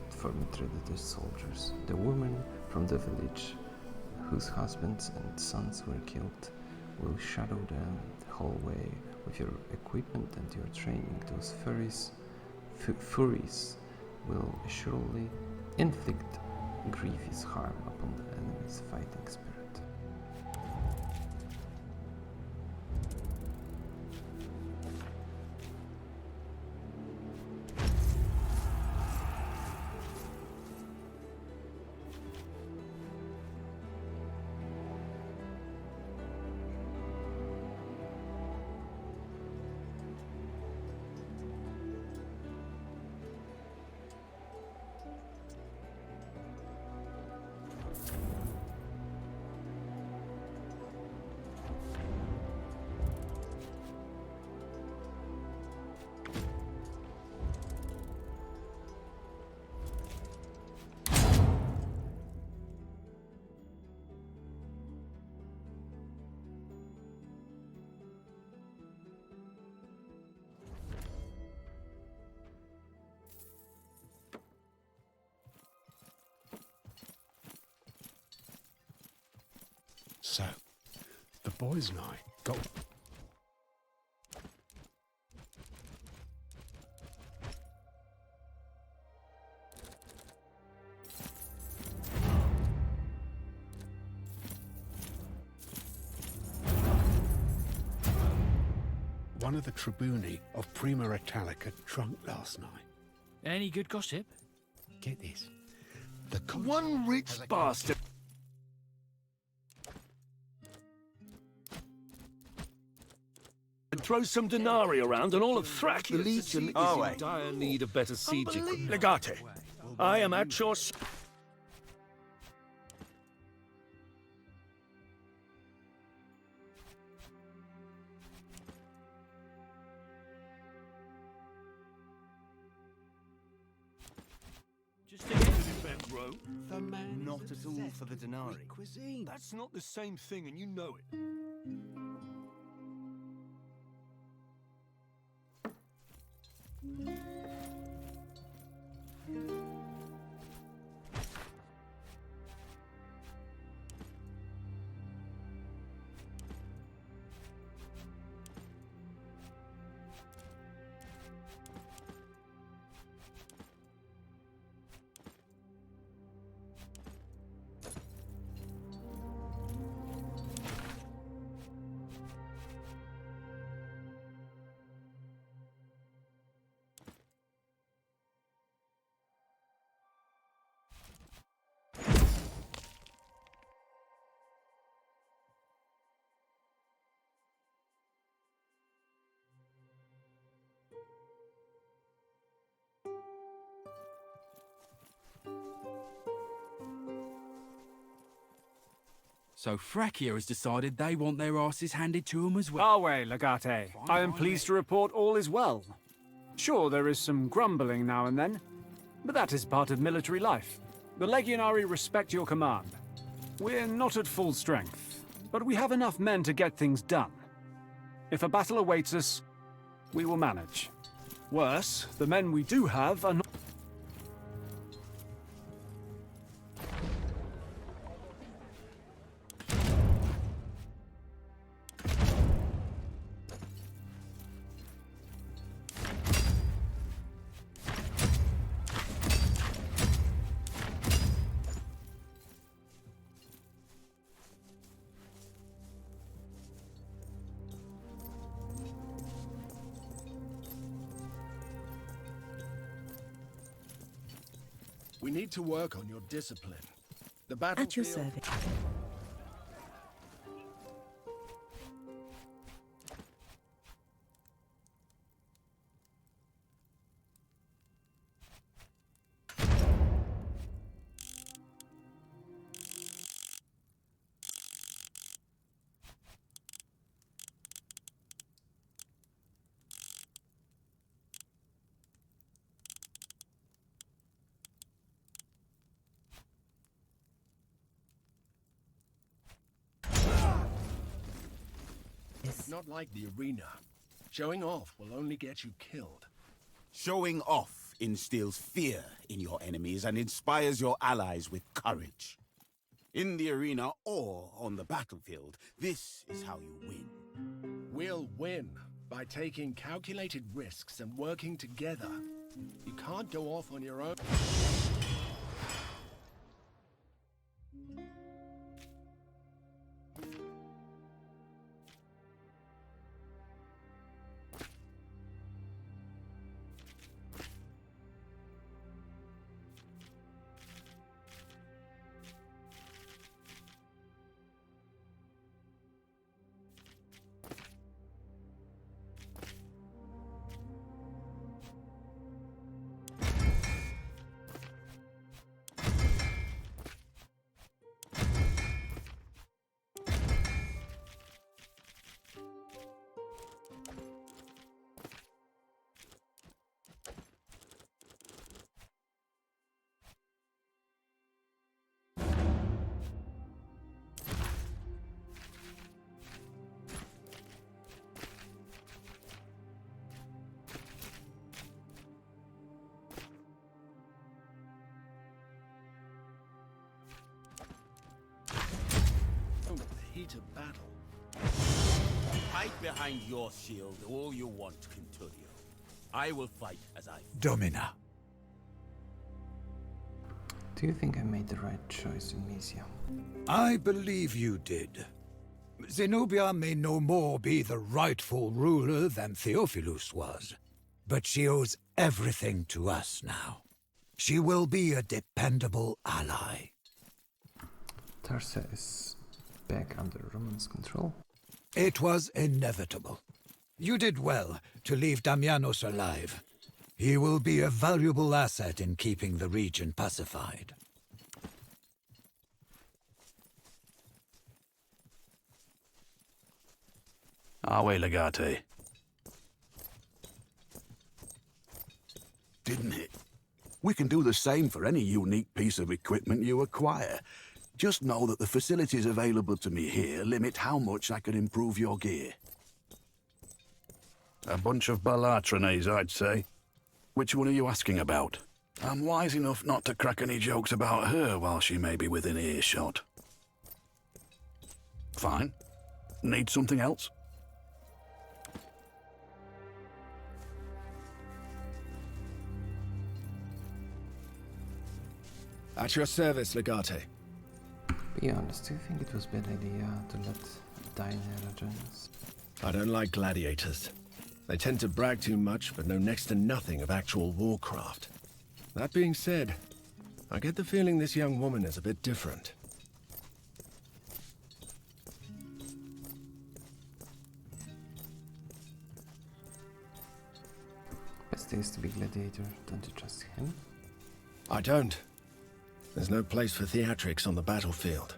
for Mithridates soldiers. The woman from the village whose husbands and sons were killed will shadow the hallway with your equipment and your training. Those furies will surely inflict grievous harm upon the enemy's fighting spirit. So, the boys and I got... One of the tribuni of Prima Italica drunk last night. Any good gossip? Get this. The One rich bastard. And throw some denarii around, and all of Thracia's legion is in dire need of better siege equipment. Legate, I am at your... Just to get to defend Rome. The man Not at all for the denarii. cuisine. That's not the same thing, and you know it. So Thracia has decided they want their asses handed to them as well. Away, Legate. I am pleased to report all is well. Sure, there is some grumbling now and then, but that is part of military life. The Legionari respect your command. We're not at full strength, but we have enough men to get things done. If a battle awaits us, we will manage. Worse, the men we do have are not... We need to work on your discipline. The At your battlefield... service. It's not like the arena. Showing off will only get you killed. Showing off instills fear in your enemies and inspires your allies with courage. In the arena or on the battlefield, this is how you win. We'll win by taking calculated risks and working together. You can't go off on your own. to battle. Fight behind your shield all you want, Quinturio. I will fight as I... Domina. Do you think I made the right choice in Mysia? I believe you did. Zenobia may no more be the rightful ruler than Theophilus was, but she owes everything to us now. She will be a dependable ally. Tarsa is back under Roman's control. It was inevitable. You did well to leave Damianos alive. He will be a valuable asset in keeping the region pacified. Awe, Legate. Didn't it? We can do the same for any unique piece of equipment you acquire. Just know that the facilities available to me here limit how much I can improve your gear. A bunch of Balatronés, I'd say. Which one are you asking about? I'm wise enough not to crack any jokes about her while she may be within earshot. Fine. Need something else? At your service, Legate. Be honest, do you think it was a bad idea to let Daenerys join us? I don't like gladiators. They tend to brag too much, but know next to nothing of actual warcraft. That being said, I get the feeling this young woman is a bit different. Best is to be gladiator, don't you trust him? I don't. There's no place for theatrics on the battlefield.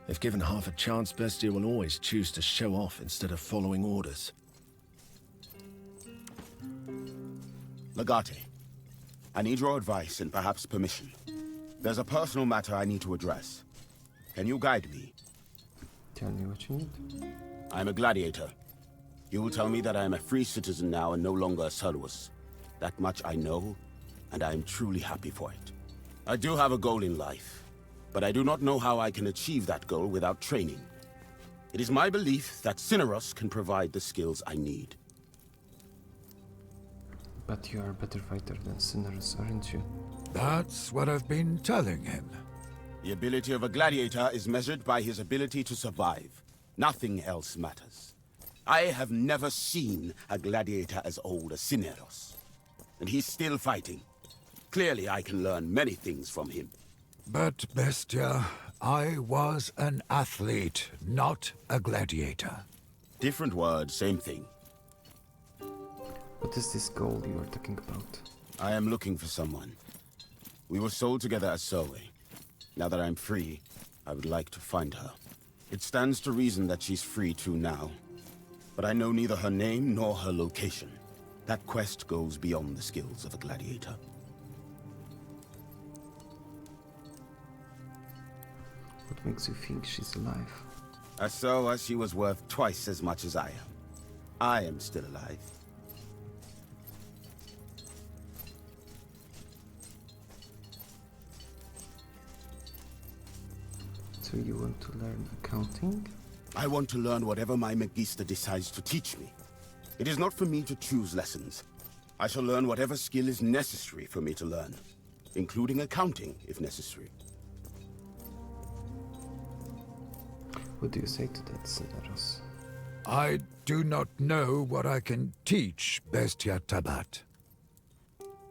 If given half a chance, Bestia will always choose to show off instead of following orders. Legate, I need your advice and perhaps permission. There's a personal matter I need to address. Can you guide me? Tell me what you need. I'm a gladiator. You will tell me that I am a free citizen now and no longer a Servus. That much I know, and I am truly happy for it. I do have a goal in life, but I do not know how I can achieve that goal without training. It is my belief that Cineros can provide the skills I need. But you are a better fighter than Cineros, aren't you? That's what I've been telling him. The ability of a gladiator is measured by his ability to survive. Nothing else matters. I have never seen a gladiator as old as Cineros. And he's still fighting. Clearly I can learn many things from him. But, Bestia, I was an athlete, not a gladiator. Different words, same thing. What is this goal you are talking about? I am looking for someone. We were sold together as Zoe. Now that I'm free, I would like to find her. It stands to reason that she's free too now. But I know neither her name nor her location. That quest goes beyond the skills of a gladiator. What makes you think she's alive? I saw her, she was worth twice as much as I am. I am still alive. So you want to learn accounting? I want to learn whatever my Magister decides to teach me. It is not for me to choose lessons. I shall learn whatever skill is necessary for me to learn, including accounting, if necessary. What do you say to that, Cineros? I do not know what I can teach Bestia Tabat.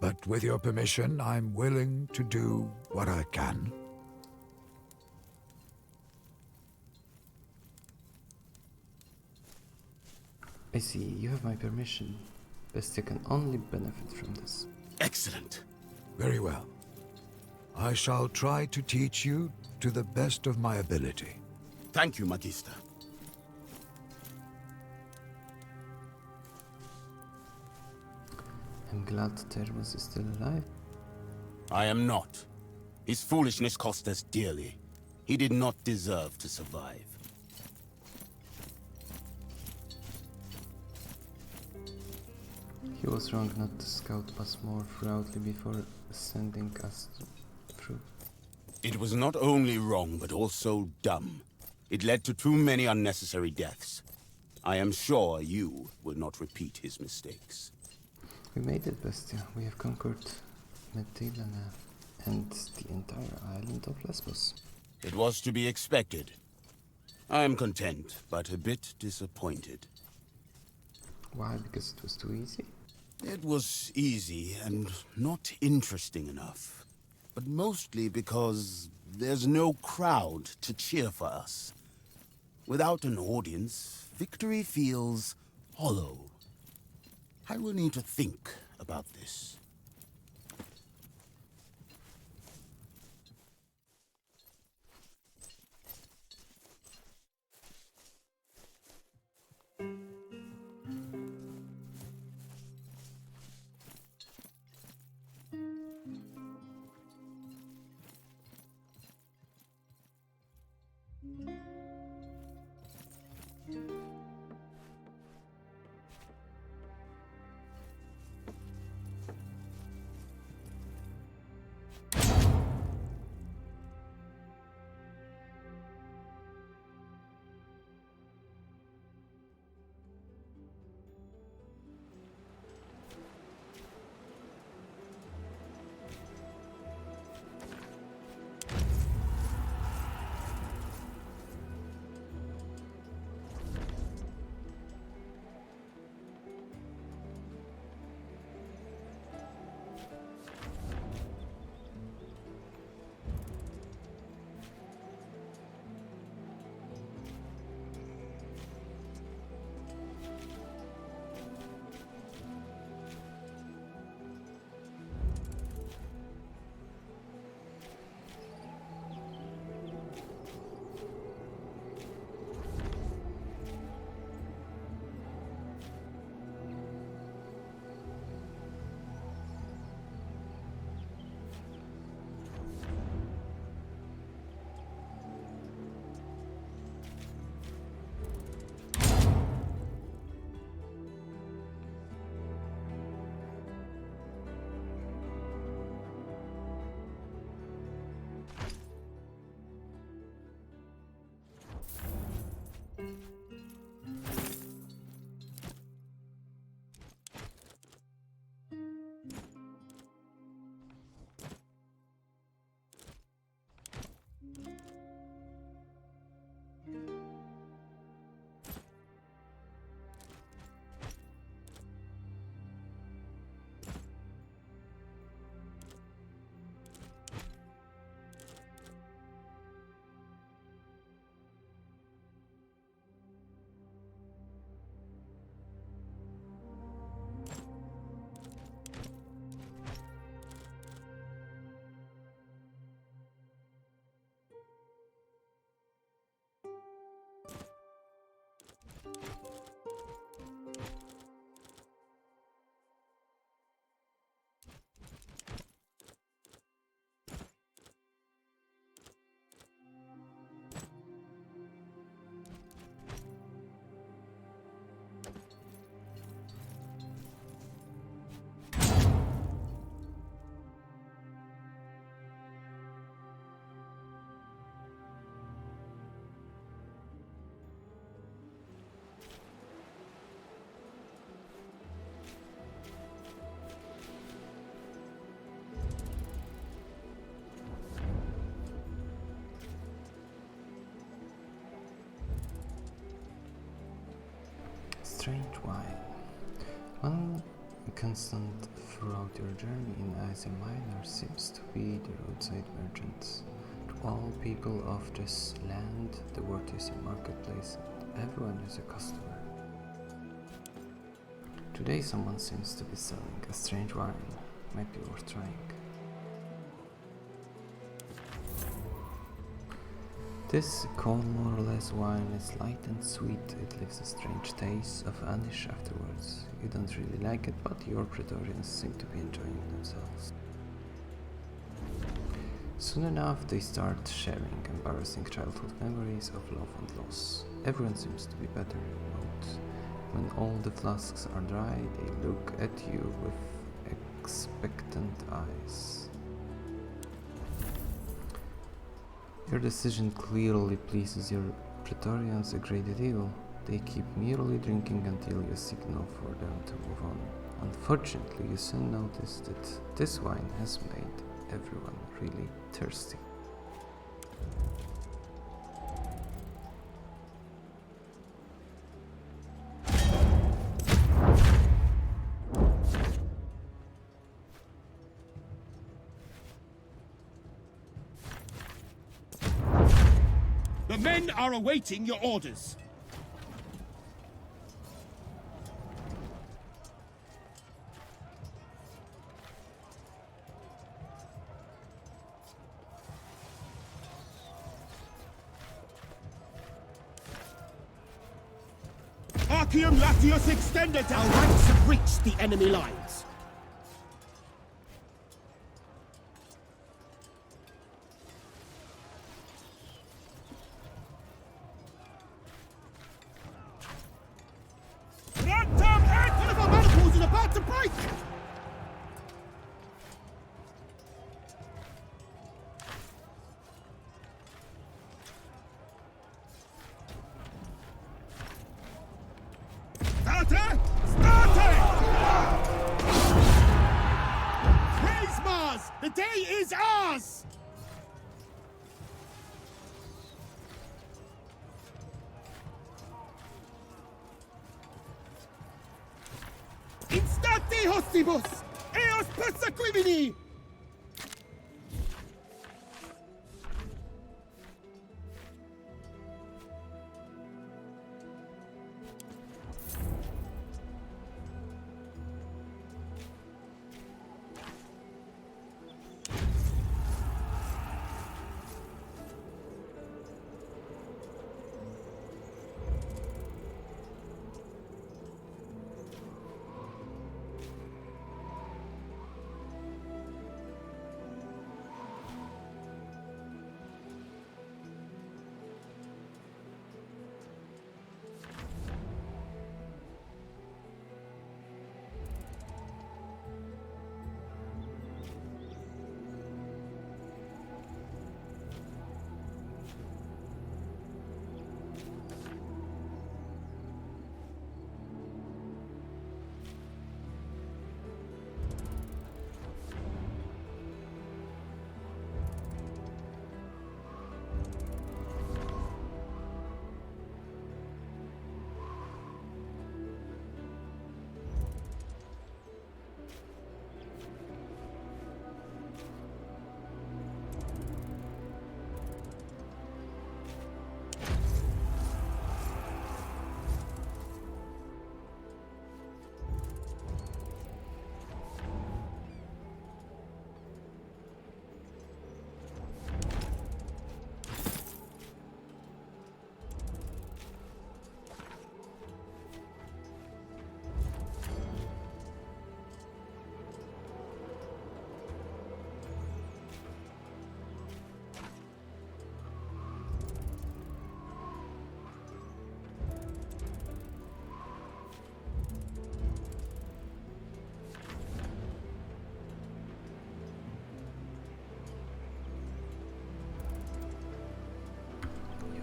But with your permission, I'm willing to do what I can. I see, you have my permission. Bestia can only benefit from this. Excellent. Very well. I shall try to teach you to the best of my ability. Thank you, Magister. I'm glad Termus is still alive. I am not. His foolishness cost us dearly. He did not deserve to survive. He was wrong not to scout us more thoroughly before sending us through. It was not only wrong, but also dumb. It led to too many unnecessary deaths. I am sure you will not repeat his mistakes. We made it, Bestia. We have conquered Mytilene and the entire island of Lesbos. It was to be expected. I am content, but a bit disappointed. Why? Because it was too easy? It was easy and not interesting enough. But mostly because there's no crowd to cheer for us. Without an audience, victory feels hollow. I will need to think about this. Strange wine. One constant throughout your journey in Asia Minor seems to be the roadside merchants. To all people of this land, the world is a marketplace and everyone is a customer. Today someone seems to be selling a strange wine. Might be worth trying. This cold, more or less wine is light and sweet. It leaves a strange taste of anise afterwards. You don't really like it, but your Praetorians seem to be enjoying themselves. Soon enough, they start sharing embarrassing childhood memories of love and loss. Everyone seems to be better in mood. When all the flasks are dry, they look at you with expectant eyes. Your decision clearly pleases your Praetorians a great deal. They keep merely drinking until you signal for them to move on. Unfortunately, you soon notice that this wine has made everyone really thirsty. The men are awaiting your orders. Archeum Latius extended! Our ranks have reached the enemy lines. Rantam! One of our maniples is about to break! Starter! Starter! Praise Mars! The day is ours! Instante hostibus! Eos persequimini!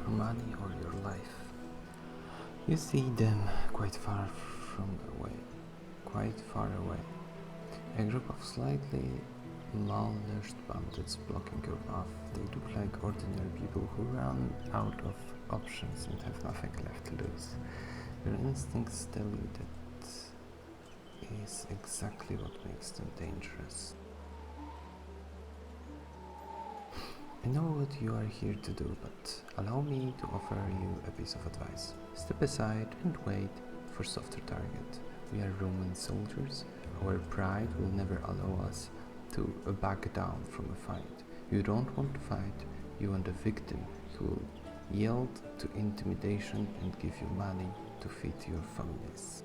Money or your life. You see them quite far away. A group of slightly malnourished bandits blocking your path. They look like ordinary people who run out of options and have nothing left to lose. Your instincts tell you that is exactly what makes them dangerous. I know what you are here to do, but allow me to offer you a piece of advice. Step aside and wait for softer target. We are Roman soldiers. Our pride will never allow us to back down from a fight. You don't want to fight, you want a victim who will yield to intimidation and give you money to feed your families.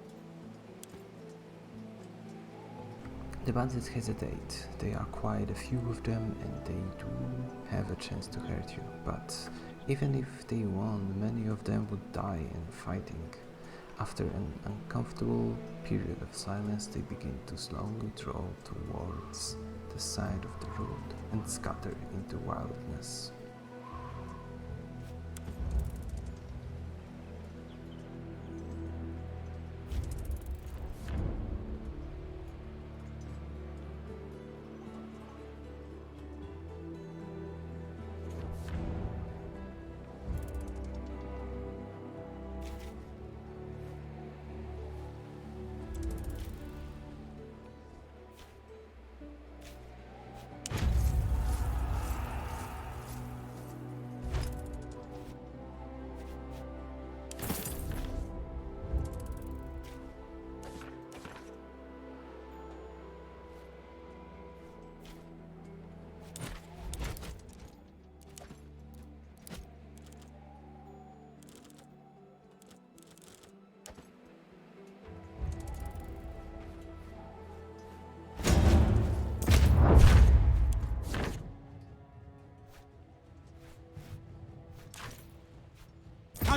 The bandits hesitate. There are quite a few of them and they do have a chance to hurt you, but even if they won, many of them would die in fighting. After an uncomfortable period of silence, they begin to slowly draw towards the side of the road and scatter into wildness.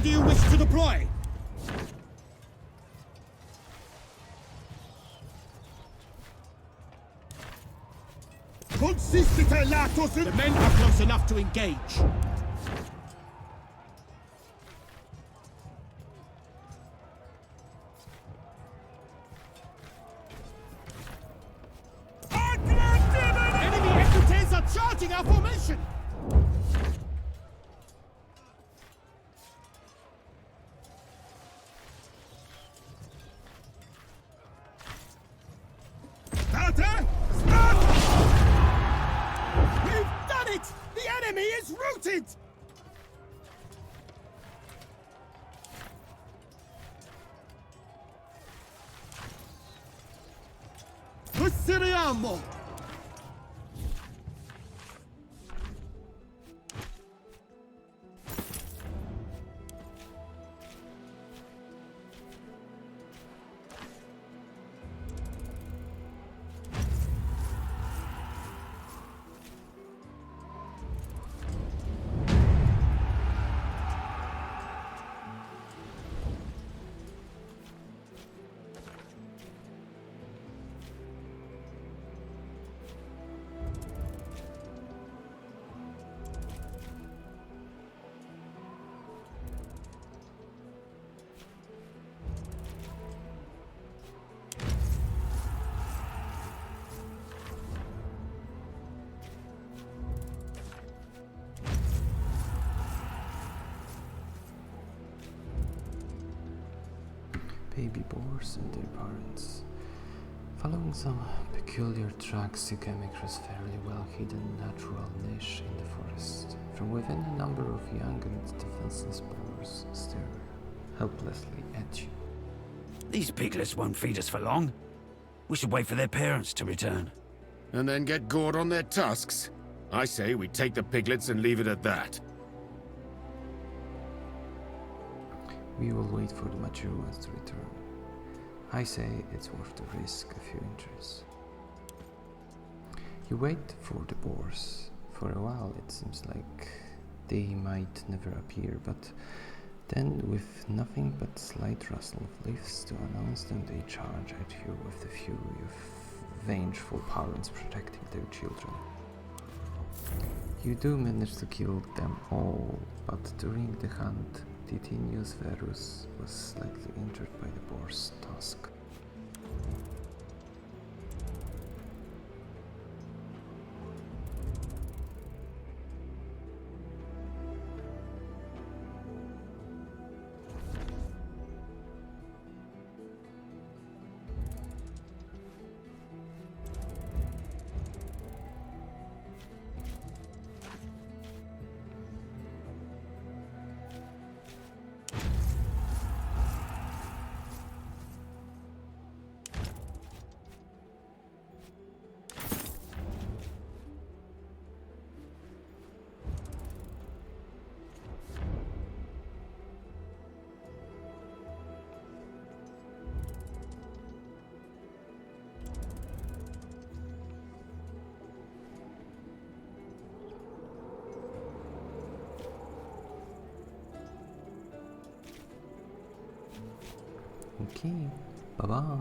do you wish to deploy? Consistite latus. The men are close enough to engage. Enemy equites are charging our formation! Starter! Start! We've done it! The enemy is routed! Prosseriamo! Baby boars and their parents. Following some peculiar tracks, you came across a fairly well-hidden natural niche in the forest. From within, a number of young and defenseless boars stare helplessly at you. These piglets won't feed us for long. We should wait for their parents to return. And then get gored on their tusks? I say we take the piglets and leave it at that. We will wait for the mature ones to return. I say it's worth the risk, a few inches. You wait for the boars. For a while it seems like they might never appear, but then with nothing but slight rustle of leaves to announce them, they charge at you with the fury of vengeful parents protecting their children. You do manage to kill them all, but during the hunt, Titinius Verus was slightly injured by the boar's tusk. Okay, bye-bye.